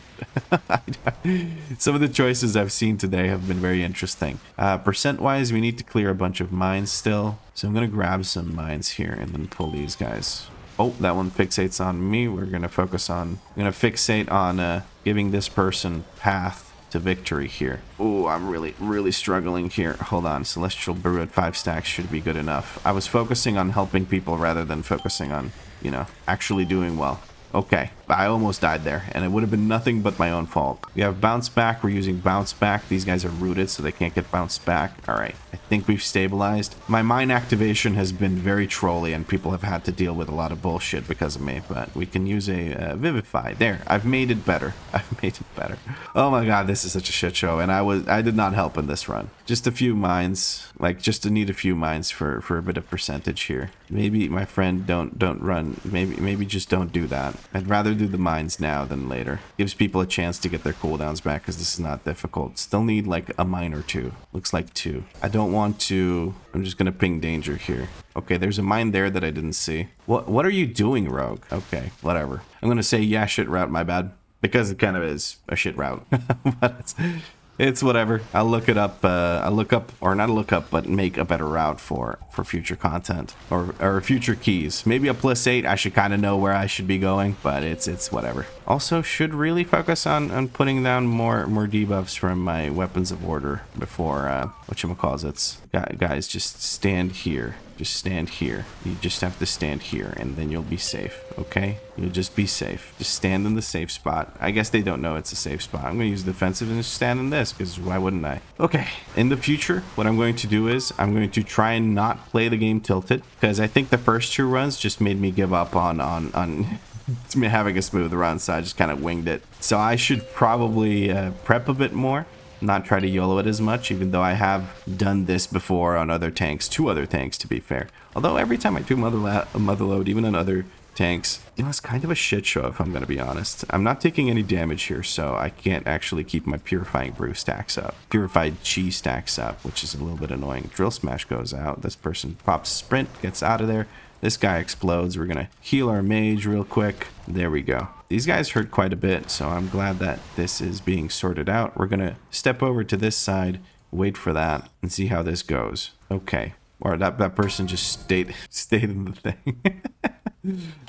Some of the choices I've seen today have been very interesting. Percent-wise, we need to clear a bunch of mines still. So I'm going to grab some mines here and then pull these guys. Oh, that one fixates on me. We're going to focus on... I'm going to fixate on giving this person path to victory here. Oh, I'm really struggling here. Hold on. Celestial Brew at 5 stacks should be good enough. I was focusing on helping people rather than focusing on, you know, actually doing well. Okay. I almost died there, and it would have been nothing but my own fault. We have bounce back. We're using bounce back. These guys are rooted, so they can't get bounced back. All right, I think we've stabilized. My mine activation has been very trolly, and people have had to deal with a lot of bullshit because of me, but we can use a Vivify. There, I've made it better. I've made it better. Oh my god, this is such a shit show, and I did not help in this run. Just a few mines, like just to need a few mines for a bit of percentage here. Maybe my friend don't run. Maybe just don't do that. I'd rather do the mines now than later. Gives people a chance to get their cooldowns back because this is not difficult. Still need like a mine or two. Looks like 2. I don't want to. I'm just gonna ping danger here. Okay, there's a mine there that I didn't see. What are you doing, Rogue? Okay, whatever. I'm gonna say yeah, shit route. My bad. Because it kind of is a shit route. But it's whatever. I'll look it up. I'll look up, or not look up, but make a better route for future content or future keys. Maybe a +8. I should kind of know where I should be going, but it's whatever. Also, should really focus on putting down more debuffs from my weapons of order before whatchamacallits. Guys, just stand here. Just stand here. You just have to stand here, and then you'll be safe, okay? You'll just be safe. Just stand in the safe spot. I guess they don't know it's a safe spot. I'm going to use defensive and just stand in this, because why wouldn't I? Okay, in the future, what I'm going to do is I'm going to try and not play the game tilted, because I think the first 2 runs just made me give up on having a smooth run, so I just kind of winged it. So I should probably prep a bit more. Not try to YOLO it as much, even though I have done this before on other tanks, 2 other tanks to be fair. Although every time I do Motherload, even on other tanks, it's kind of a shit show if I'm going to be honest. I'm not taking any damage here, so I can't actually keep my Purifying Brew stacks up. Purified Chi stacks up, which is a little bit annoying. Drill Smash goes out. This person pops Sprint, gets out of there. This guy explodes. We're going to heal our mage real quick. There we go. These guys hurt quite a bit, so I'm glad that this is being sorted out. We're going to step over to this side, wait for that, and see how this goes. Okay. Or that person just stayed in the thing.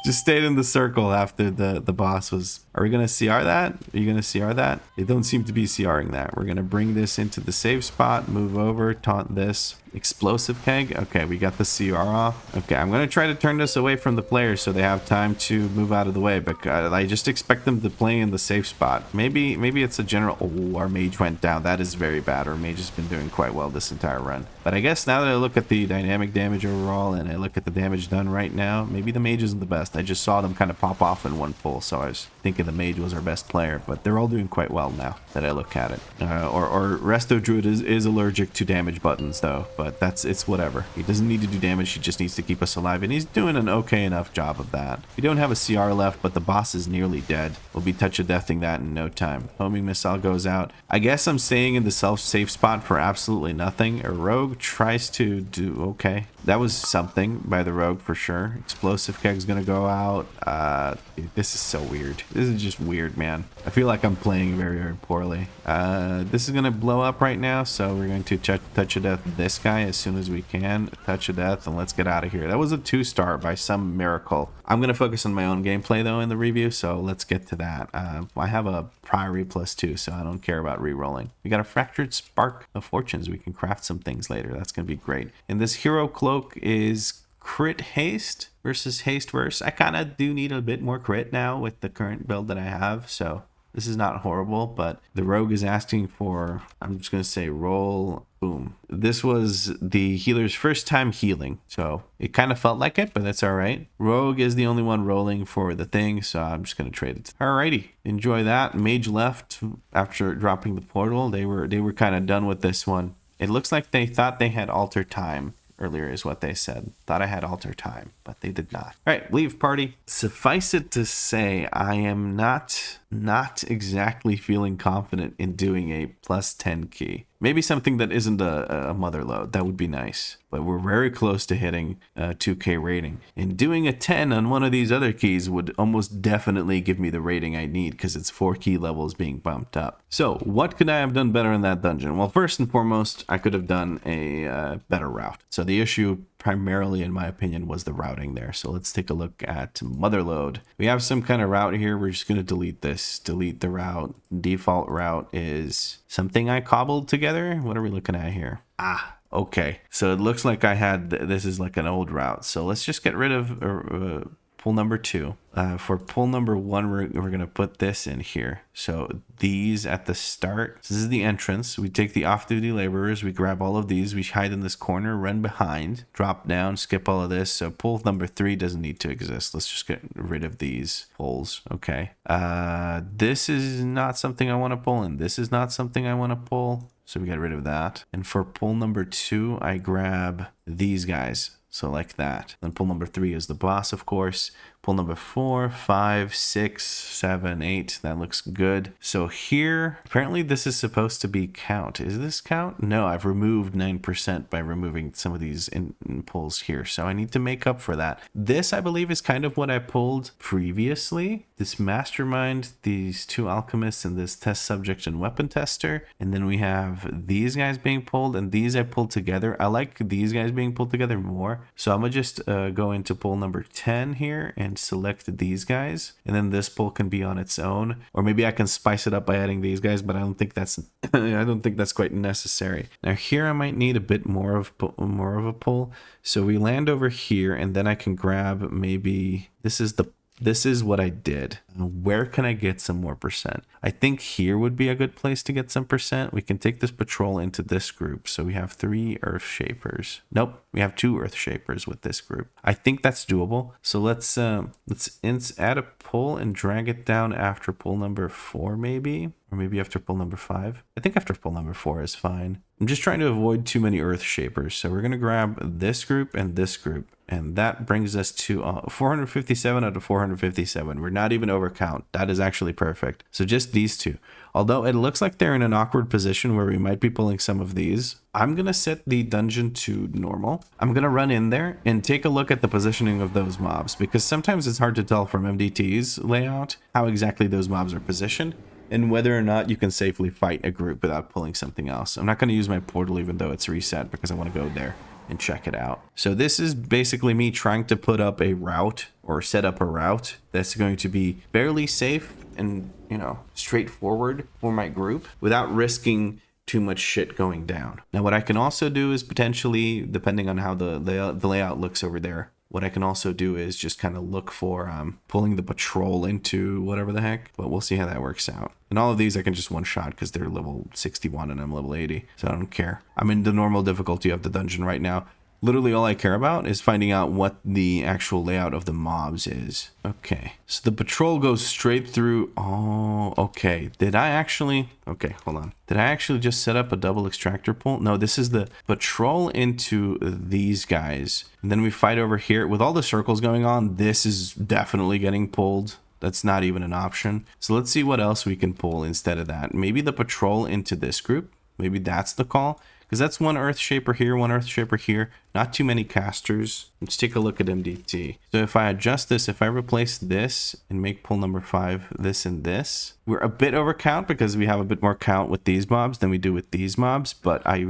Just stayed in the circle after the boss was... Are we going to CR that? Are you going to CR that? They don't seem to be CRing that. We're going to bring this into the save spot, move over, taunt this. Explosive keg. Okay, we got the CR off. Okay, I'm going to try to turn this away from the players so they have time to move out of the way, but I just expect them to play in the safe spot. Maybe it's a general... Oh, our mage went down. That is very bad. Our mage has been doing quite well this entire run. But I guess now that I look at the dynamic damage overall and I look at the damage done right now, maybe the mage isn't the best. I just saw them kind of pop off in one pull, so I was thinking the mage was our best player, but they're all doing quite well now that I look at it. Or Resto Druid is allergic to damage buttons though, but it's whatever. He doesn't need to do damage, he just needs to keep us alive, and he's doing an okay enough job of that. We don't have a CR left, but the boss is nearly dead. We'll be touch of deathing that in no time. Homing missile goes out. I guess I'm staying in the self-safe spot for absolutely nothing. A rogue tries to do okay. That was something by the rogue for sure. Explosive keg's gonna go out. This is so weird. This is just weird, man. I feel like I'm playing very, very poorly. This is gonna blow up right now, so we're going to touch of death this guy as soon as we can. Touch of death, and let's get out of here. That was a 2-star by some miracle. I'm gonna focus on my own gameplay though in the review, so let's get to that. I have a priority +2, so I don't care about re-rolling. We got a fractured spark of fortunes. We can craft some things later. That's gonna be great. And this hero cloak is crit haste versus haste verse. I kind of do need a bit more crit now with the current build that I have, so this is not horrible, but the rogue is asking for, I'm just going to say roll, boom. This was the healer's first time healing, so it kind of felt like it, but that's all right. Rogue is the only one rolling for the thing, so I'm just going to trade it. Alrighty, enjoy that. Mage left after dropping the portal. They were kind of done with this one. It looks like they thought they had alter time. Earlier is what they said. Thought I had alter time, but they did not. All right, leave party. Suffice it to say, I am not exactly feeling confident in doing a +10 key. Maybe something that isn't a Motherload. That would be nice. But we're very close to hitting a 2K rating. And doing a 10 on one of these other keys would almost definitely give me the rating I need because it's 4 key levels being bumped up. So what could I have done better in that dungeon? Well, first and foremost, I could have done a better route. So the issue primarily, in my opinion, was the routing there. So let's take a look at Motherload. We have some kind of route here. We're just going to delete this. Delete the route. Default route is something I cobbled together. What are we looking at here? Okay. So it looks like I had, this is like an old route. So let's just get rid of pull number 2. For pull number 1, we're going to put this in here. So these at the start, this is the entrance. We take the off-duty laborers, we grab all of these, we hide in this corner, run behind, drop down, skip all of this. So pull number 3 doesn't need to exist. Let's just get rid of these pulls. Okay. This is not something I want to pull, and this is not something I want to pull. So we get rid of that. And for pull number 2, I grab these guys. So like that. Then pull number 3 is the boss, of course. Pull number 4, 5, 6, 7, 8. That looks good. So here, apparently this is supposed to be count. Is this count? No, I've removed 9% by removing some of these in pulls here. So I need to make up for that. This, I believe, is kind of what I pulled previously. This mastermind, these 2 alchemists, and this test subject and weapon tester. And then we have these guys being pulled, and these I pulled together. I like these guys being pulled together more. So I'm going to just go into pull number 10 here and select these guys, and then this pull can be on its own, or maybe I can spice it up by adding these guys, but I don't think that's quite necessary. Now here I might need a bit more of a pull, so we land over here, and then I can grab maybe this is what I did. Where can I get some more percent? I think here would be a good place to get some percent. We can take this patrol into this group. So we have 3 Earth Shapers. Nope, we have 2 Earth Shapers with this group. I think that's doable. So let's add a pull and drag it down after pull number 4 maybe. Or maybe after pull number 5. I think after pull number 4 is fine. I'm just trying to avoid too many Earth Shapers. So we're going to grab this group and this group. And that brings us to 457 out of 457. We're not even over count. That is actually perfect. So just these 2. Although it looks like they're in an awkward position where we might be pulling some of these. I'm going to set the dungeon to normal. I'm going to run in there and take a look at the positioning of those mobs, because sometimes it's hard to tell from MDT's layout how exactly those mobs are positioned and whether or not you can safely fight a group without pulling something else. I'm not going to use my portal even though it's reset, because I want to go there and check it out. So this is basically me trying to put up a route, or set up a route that's going to be fairly safe and, you know, straightforward for my group without risking too much shit going down. Now what I can also do is potentially, depending on how the layout looks over there, what I can also do is just kind of look for pulling the patrol into whatever the heck, but we'll see how that works out. And all of these I can just one shot because they're level 61 and I'm level 80, so I don't care. I'm in the normal difficulty of the dungeon right now. Literally all I care about is finding out what the actual layout of the mobs is. Okay, so the patrol goes straight through. Oh, okay. Did I actually... Okay, hold on. Did I actually just set up a double extractor pull? No, this is the patrol into these guys. And then we fight over here. With all the circles going on, this is definitely getting pulled. That's not even an option. So let's see what else we can pull instead of that. Maybe the patrol into this group. Maybe that's the call. Because that's 1 Earth Shaper here, 1 Earth Shaper here. Not too many casters. Let's take a look at MDT. So if I adjust this, if I replace this and make pull number 5 this and this, we're a bit over count because we have a bit more count with these mobs than we do with these mobs. But I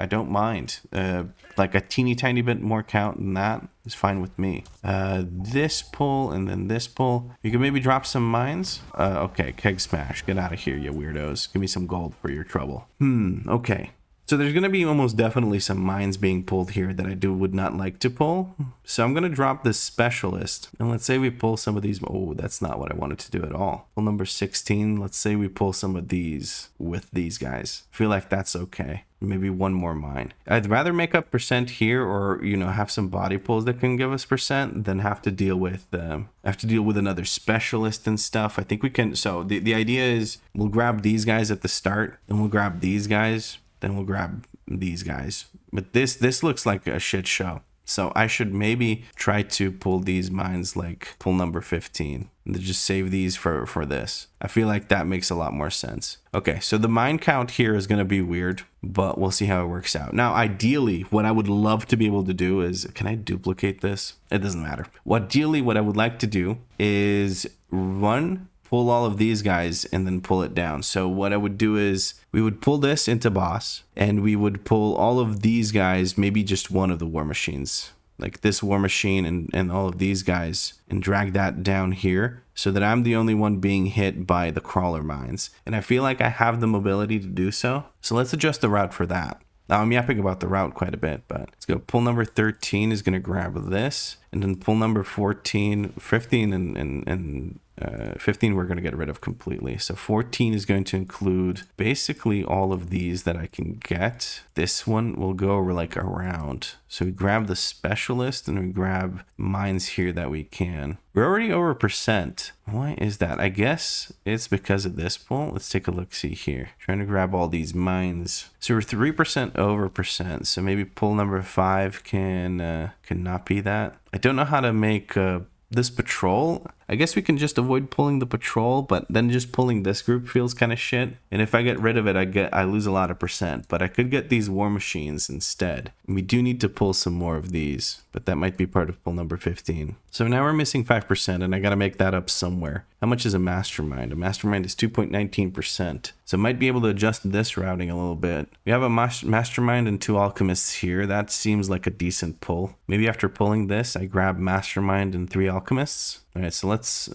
don't mind. Like a teeny tiny bit more count than that is fine with me. This pull and then this pull. You can maybe drop some mines. Okay, keg smash. Get out of here, you weirdos. Give me some gold for your trouble. Okay. So there's going to be almost definitely some mines being pulled here that I would not like to pull. So I'm going to drop this specialist. And let's say we pull some of these. Oh, that's not what I wanted to do at all. Pull number 16. Let's say we pull some of these with these guys. I feel like that's okay. Maybe 1 more mine. I'd rather make up percent here, or, you know, have some body pulls that can give us percent than have to deal with another specialist and stuff. I think we can. So the idea is we'll grab these guys at the start, and we'll grab these guys. Then we'll grab these guys. But this looks like a shit show. So I should maybe try to pull these mines like pull number 15. And just save these for this. I feel like that makes a lot more sense. Okay, so the mine count here is going to be weird, but we'll see how it works out. Now, ideally, what I would love to be able to do is... Can I duplicate this? It doesn't matter. Ideally, what I would like to do is pull all of these guys and then pull it down. So what I would do is we would pull this into boss, and we would pull all of these guys, maybe just one of the war machines, like this war machine and all of these guys, and drag that down here so that I'm the only one being hit by the crawler mines. And I feel like I have the mobility to do so. So let's adjust the route for that. Now I'm yapping about the route quite a bit, but let's go. Pull number 13 is going to grab this, and then pull number 14, 15, and 15 we're going to get rid of completely. So 14 is going to include basically all of these that I can get. This one will go over like around. So we grab the specialist and we grab mines here that we can. We're already over percent. Why is that? I guess it's because of this pull. Let's take a look see here. Trying to grab all these mines. So we're 3% over percent. So maybe pull number 5 can not be that. I don't know how to make this patrol. I guess we can just avoid pulling the patrol, but then just pulling this group feels kind of shit. And if I get rid of it, I lose a lot of percent. But I could get these war machines instead. We do need to pull some more of these, but that might be part of pull number 15. So now we're missing 5%, and I got to make that up somewhere. How much is a mastermind? A mastermind is 2.19%. So might be able to adjust this routing a little bit. We have a mastermind and 2 alchemists here. That seems like a decent pull. Maybe after pulling this, I grab mastermind and 3 alchemists. All right, so let's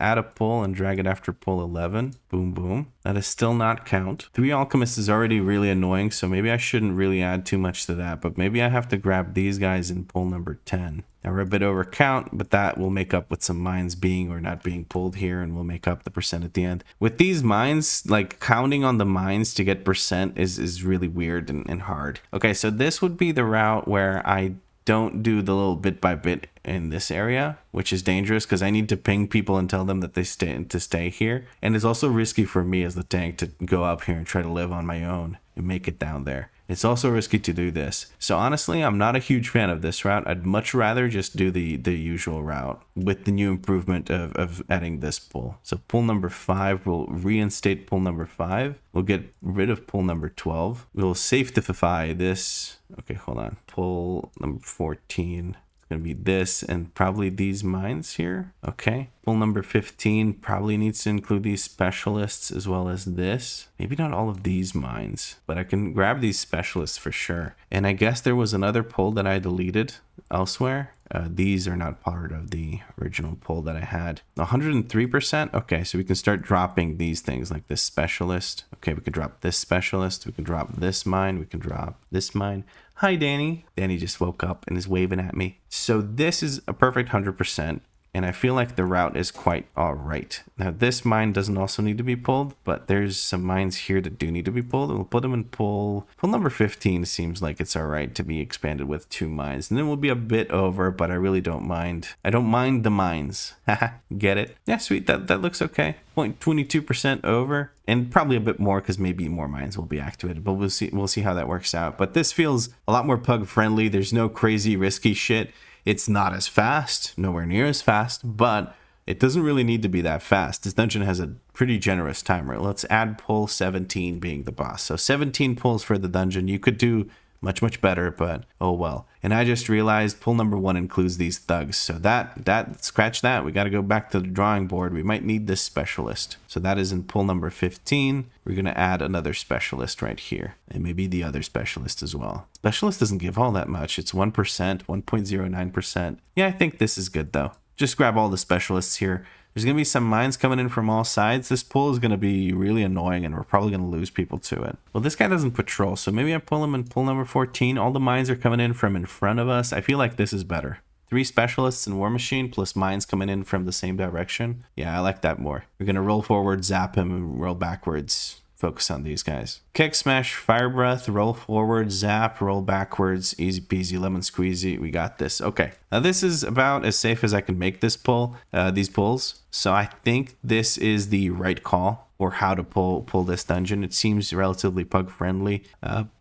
add a pull and drag it after pull 11. Boom, boom. That is still not count. 3 alchemists is already really annoying, so maybe I shouldn't really add too much to that, but maybe I have to grab these guys in pull number 10. Now we're a bit over count, but that will make up with some mines being or not being pulled here, and we'll make up the percent at the end. With these mines, like counting on the mines to get percent is really weird and hard. Okay, so this would be the route where I don't do the little bit by bit in this area, which is dangerous because I need to ping people and tell them that they stay here. And it's also risky for me as the tank to go up here and try to live on my own and make it down there. It's also risky to do this. So honestly, I'm not a huge fan of this route. I'd much rather just do the usual route with the new improvement of adding this pull. So pull number 5, we'll reinstate pull number 5. We'll get rid of pull number 12. We'll safetify this. Okay, hold on. Pull number 14. Going to be this and probably these mines here. Okay. Pull number 15 probably needs to include these specialists as well as this. Maybe not all of these mines, but I can grab these specialists for sure. And I guess there was another pull that I deleted elsewhere. These are not part of the original pull that I had. 103%. Okay, so we can start dropping these things like this specialist. Okay, we can drop this specialist. We can drop this mine. We can drop this mine. Hi, Danny. Danny just woke up and is waving at me. So this is a perfect 100%. And I feel like the route is quite all right. Now, this mine doesn't also need to be pulled, but there's some mines here that do need to be pulled. We'll put them in pull. Pull number 15 seems like it's all right to be expanded with 2 mines. And then we'll be a bit over, but I really don't mind. I don't mind the mines. Haha, get it? Yeah, sweet. That looks okay. 0.22% over. And probably a bit more because maybe more mines will be activated. But we'll see how that works out. But this feels a lot more PUG friendly. There's no crazy risky shit. It's not as fast, nowhere near as fast, but it doesn't really need to be that fast. This dungeon has a pretty generous timer. Let's add pull 17 being the boss. So 17 pulls for the dungeon. You could do much better, but oh well. And I just realized pull number 1 includes these thugs. So that scratch that. We got to go back to the drawing board. We might need this specialist. So that is in pull number 15. We're going to add another specialist right here. And maybe the other specialist as well. Specialist doesn't give all that much. It's 1%, 1.09%. Yeah, I think this is good though. Just grab all the specialists here. There's going to be some mines coming in from all sides. This pull is going to be really annoying, and we're probably going to lose people to it. Well, this guy doesn't patrol, so maybe I pull him in pull number 14. All the mines are coming in from in front of us. I feel like this is better. 3 specialists in War Machine plus mines coming in from the same direction. Yeah, I like that more. We're going to roll forward, zap him, and roll backwards. Focus on these guys. Kick, smash, fire breath, roll forward, zap, roll backwards, easy peasy, lemon squeezy. We got this. Okay. Now this is about as safe as I can make this pull, these pulls. So I think this is the right call or how to pull this dungeon. It seems relatively PUG friendly.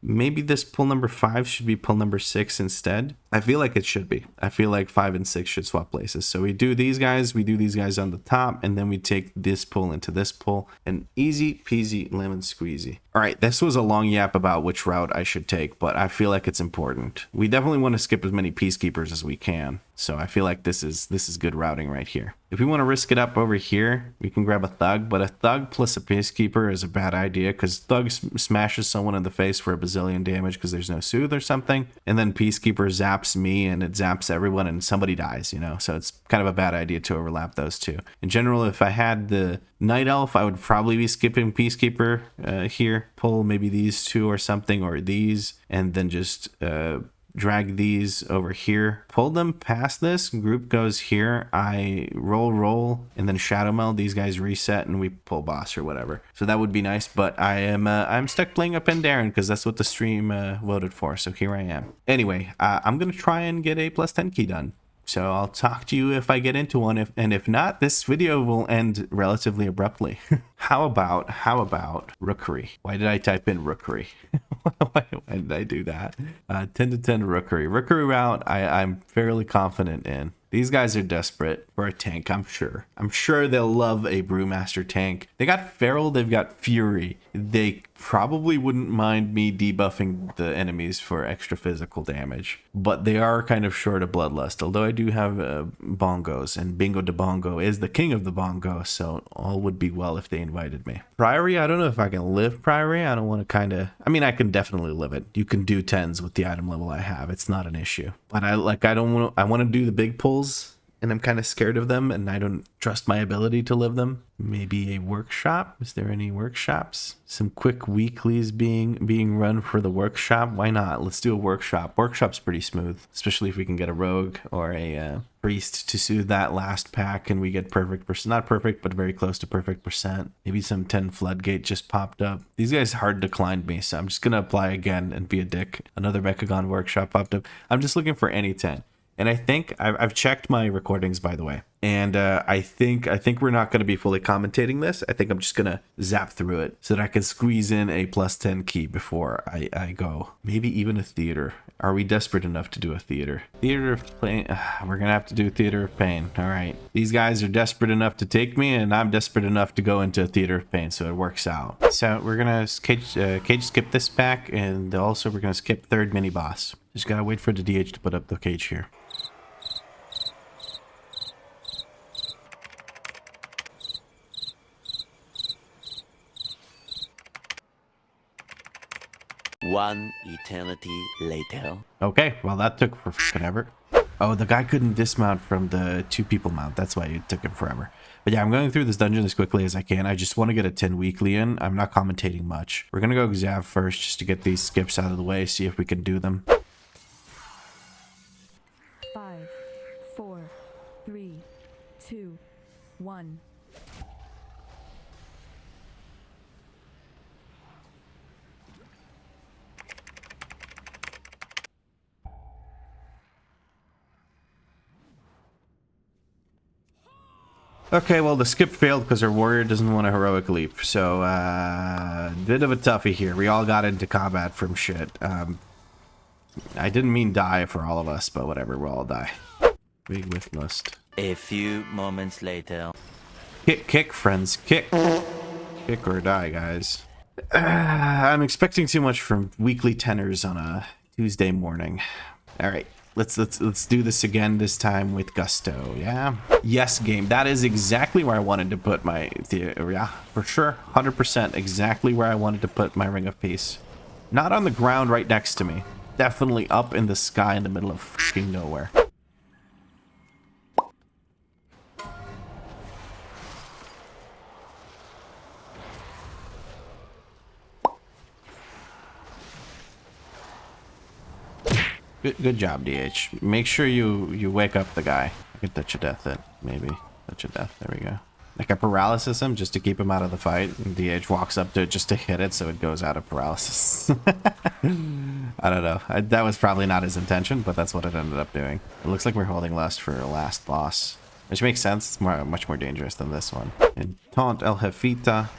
Maybe this pull number 5 should be pull number 6 instead. I feel like it should be. I feel like 5 and 6 should swap places. So we do these guys on the top, and then we take this pull into this pull, and easy peasy lemon squeezy. All right, this was a long yap about which route I should take, but I feel like it's important. We definitely want to skip as many peacekeepers as we can. So I feel like this is good routing right here. If we want to risk it up over here, we can grab a thug, but a thug plus a peacekeeper is a bad idea because thug smashes someone in the face for a bazillion damage because there's no soothe or something, and then peacekeeper zaps zaps me and it zaps everyone and somebody dies, you know? So it's kind of a bad idea to overlap those two. In general, if I had the Night Elf, I would probably be skipping Peacekeeper here. Pull maybe these two or something, or these, and then just drag these over here, pull them past this, group goes here, I roll, and then shadow meld, these guys reset, and we pull boss or whatever. So that would be nice, but I'm stuck playing up Pandaren because that's what the stream voted for, so here I am. Anyway, I'm gonna try and get a +10 key done. So I'll talk to you if I get into one, and if not, this video will end relatively abruptly. How about rookery? Why did I type in rookery? Why did I do that? 10 to 10 rookery. Rookery route, I'm fairly confident in. These guys are desperate for a tank, I'm sure. I'm sure they'll love a Brewmaster tank. They got Feral, they've got Fury. They probably wouldn't mind me debuffing the enemies for extra physical damage. But they are kind of short of Bloodlust, although I do have bongos, and Bingo de Bongo is the king of the bongo, so all would be well if they invited me. Priory, I don't know if I can live Priory. I don't want to I mean, I can definitely live it. You can do 10s with the item level I have. It's not an issue. But I want to do the big pulls, and I'm kind of scared of them, and I don't trust my ability to live them. Maybe a workshop? Is there any workshops? Some quick weeklies being run for the workshop? Why not? Let's do a workshop. Workshop's pretty smooth, especially if we can get a rogue or a priest to soothe that last pack, and we get perfect percent. Not perfect, but very close to perfect percent. Maybe some 10 floodgate just popped up. These guys hard declined me, so I'm just gonna apply again and be a dick. Another Mechagon workshop popped up. I'm just looking for any 10. And I think I've checked my recordings, by the way, and I think we're not going to be fully commentating this. I think I'm just going to zap through it so that I can squeeze in a +10 key before I go. Maybe even a theater. Are we desperate enough to do a theater? Theater of pain. We're going to have to do theater of pain. All right. These guys are desperate enough to take me, and I'm desperate enough to go into a theater of pain, so it works out. So we're going to cage skip this pack, and also we're going to skip third mini boss. Just got to wait for the DH to put up the cage here. One eternity later. Okay, well that took for forever. Oh, the guy couldn't dismount from the 2 people mount. That's why it took him forever. But yeah, I'm going through this dungeon as quickly as I can. I just want to get a 10 weekly in. I'm not commentating much. We're going to go Xav first just to get these skips out of the way, see if we can do them. 5, 4, 3, 2, 1. Okay, well, the skip failed because our warrior doesn't want a heroic leap. So, bit of a toughie here. We all got into combat from shit. I didn't mean die for all of us, but whatever, we'll all die. Big with lust. A few moments later. Kick, friends, kick. Kick or die, guys. I'm expecting too much from weekly tenors on a Tuesday morning. All right. Let's do this again, this time with gusto, yeah? Yes, game. That is exactly where I wanted to put my yeah, for sure. 100% exactly where I wanted to put my Ring of Peace. Not on the ground right next to me. Definitely up in the sky in the middle of fucking nowhere. Good job, DH. Make sure you wake up the guy. I can touch a death it, maybe. Touch a death, there we go. Like a paralysis him just to keep him out of the fight. And DH walks up to it just to hit it so it goes out of paralysis. I don't know. That was probably not his intention, but that's what it ended up doing. It looks like we're holding lust for a last boss. Which makes sense. It's much more dangerous than this one. And taunt El Jefita.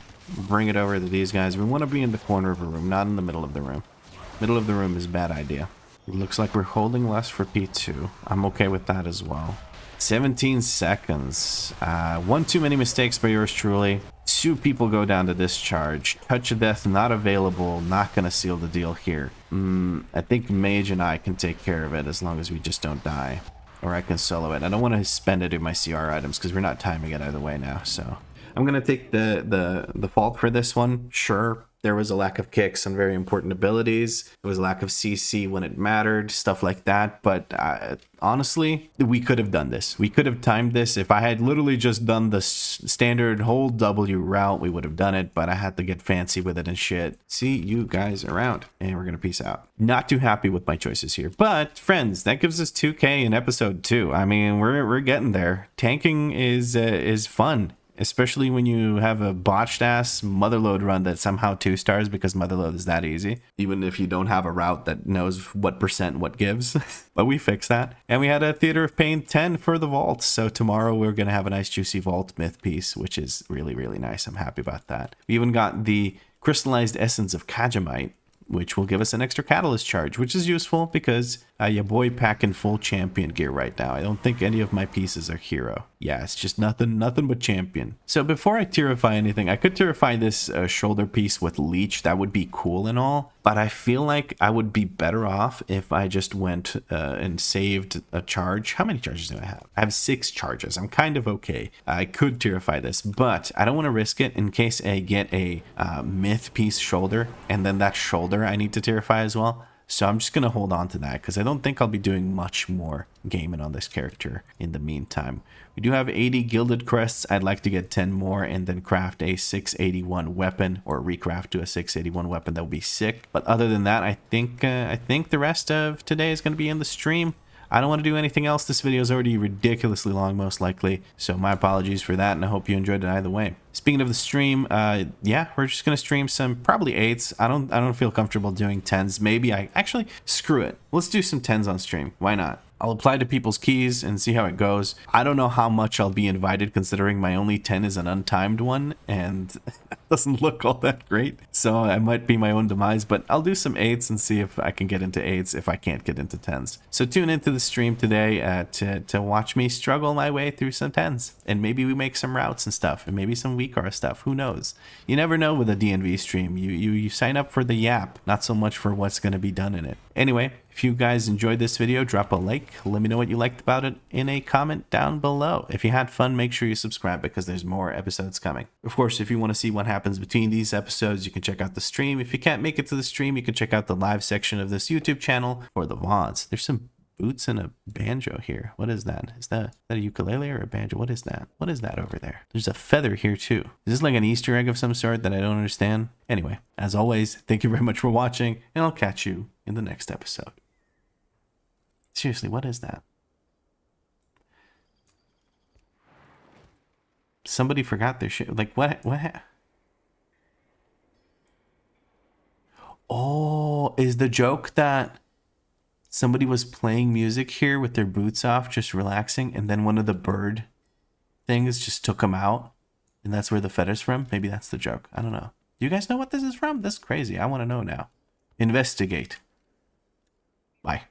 Bring it over to these guys. We want to be in the corner of a room, not in the middle of the room. Middle of the room is a bad idea. It looks like we're holding less for P2. I'm okay with that as well. 17 seconds. One too many mistakes by yours truly. 2 people go down to discharge. Touch of death not available. Not gonna seal the deal here. I think Mage and I can take care of it as long as we just don't die. Or I can solo it. I don't want to spend it in my CR items because we're not timing it either way now. So I'm gonna take the fault for this one. Sure. There was a lack of kicks on very important abilities. There was a lack of CC when it mattered, stuff like that. But honestly, we could have done this. We could have timed this. If I had literally just done the standard hold W route, we would have done it. But I had to get fancy with it and shit. See you guys around. And we're going to peace out. Not too happy with my choices here. But friends, that gives us 2K in episode 2. I mean, we're getting there. Tanking is fun. Especially when you have a botched ass Motherload run that somehow 2 stars because Motherload is that easy. Even if you don't have a route that knows what percent what gives. But we fixed that. And we had a Theater of Pain 10 for the vault. So tomorrow we're going to have a nice juicy vault myth piece, which is really, really nice. I'm happy about that. We even got the Crystallized Essence of Kajamite, which will give us an extra catalyst charge, which is useful because your boy packing full champion gear right now. I don't think any of my pieces are hero. Yeah, it's just nothing but champion. So before I tierify anything, I could tierify this shoulder piece with leech. That would be cool and all, but I feel like I would be better off if I just went and saved a charge. How many charges do I have? I have 6 charges. I'm kind of okay. I could tierify this, but I don't want to risk it in case I get a myth piece shoulder, and then that shoulder I need to tierify as well. So I'm just going to hold on to that because I don't think I'll be doing much more gaming on this character in the meantime. We do have 80 gilded crests. I'd like to get 10 more and then craft a 681 weapon or recraft to a 681 weapon. That would be sick. But other than that, I think the rest of today is going to be in the stream. I don't want to do anything else. This video is already ridiculously long, most likely. So my apologies for that, and I hope you enjoyed it either way. Speaking of the stream, yeah, we're just gonna stream some probably 8s. I don't feel comfortable doing 10s. Maybe actually screw it. Let's do some 10s on stream. Why not? I'll apply to people's keys and see how it goes. I don't know how much I'll be invited considering my only 10 is an untimed one and it doesn't look all that great. So I might be my own demise, but I'll do some 8s and see if I can get into 8s if I can't get into 10s. So tune into the stream today to watch me struggle my way through some 10s. And maybe we make some routes and stuff and maybe some WeakAuras stuff. Who knows? You never know with a DNV stream. You sign up for the yap, not so much for what's going to be done in it. Anyway, if you guys enjoyed this video, drop a like. Let me know what you liked about it in a comment down below. If you had fun, make sure you subscribe because there's more episodes coming. Of course, if you want to see what happens between these episodes, you can check out the stream. If you can't make it to the stream, you can check out the live section of this YouTube channel or the VODs. There's some boots and a banjo here. What is that? Is that a ukulele or a banjo? What is that? What is that over there? There's a feather here too. Is this like an Easter egg of some sort that I don't understand? Anyway, as always, thank you very much for watching, and I'll catch you in the next episode. Seriously, what is that? Somebody forgot their shit. Like, what? Oh, is the joke that somebody was playing music here with their boots off, just relaxing, and then one of the bird things just took them out, and that's where the feather's from? Maybe that's the joke. I don't know. Do you guys know what this is from? This is crazy. I want to know now. Investigate. Bye.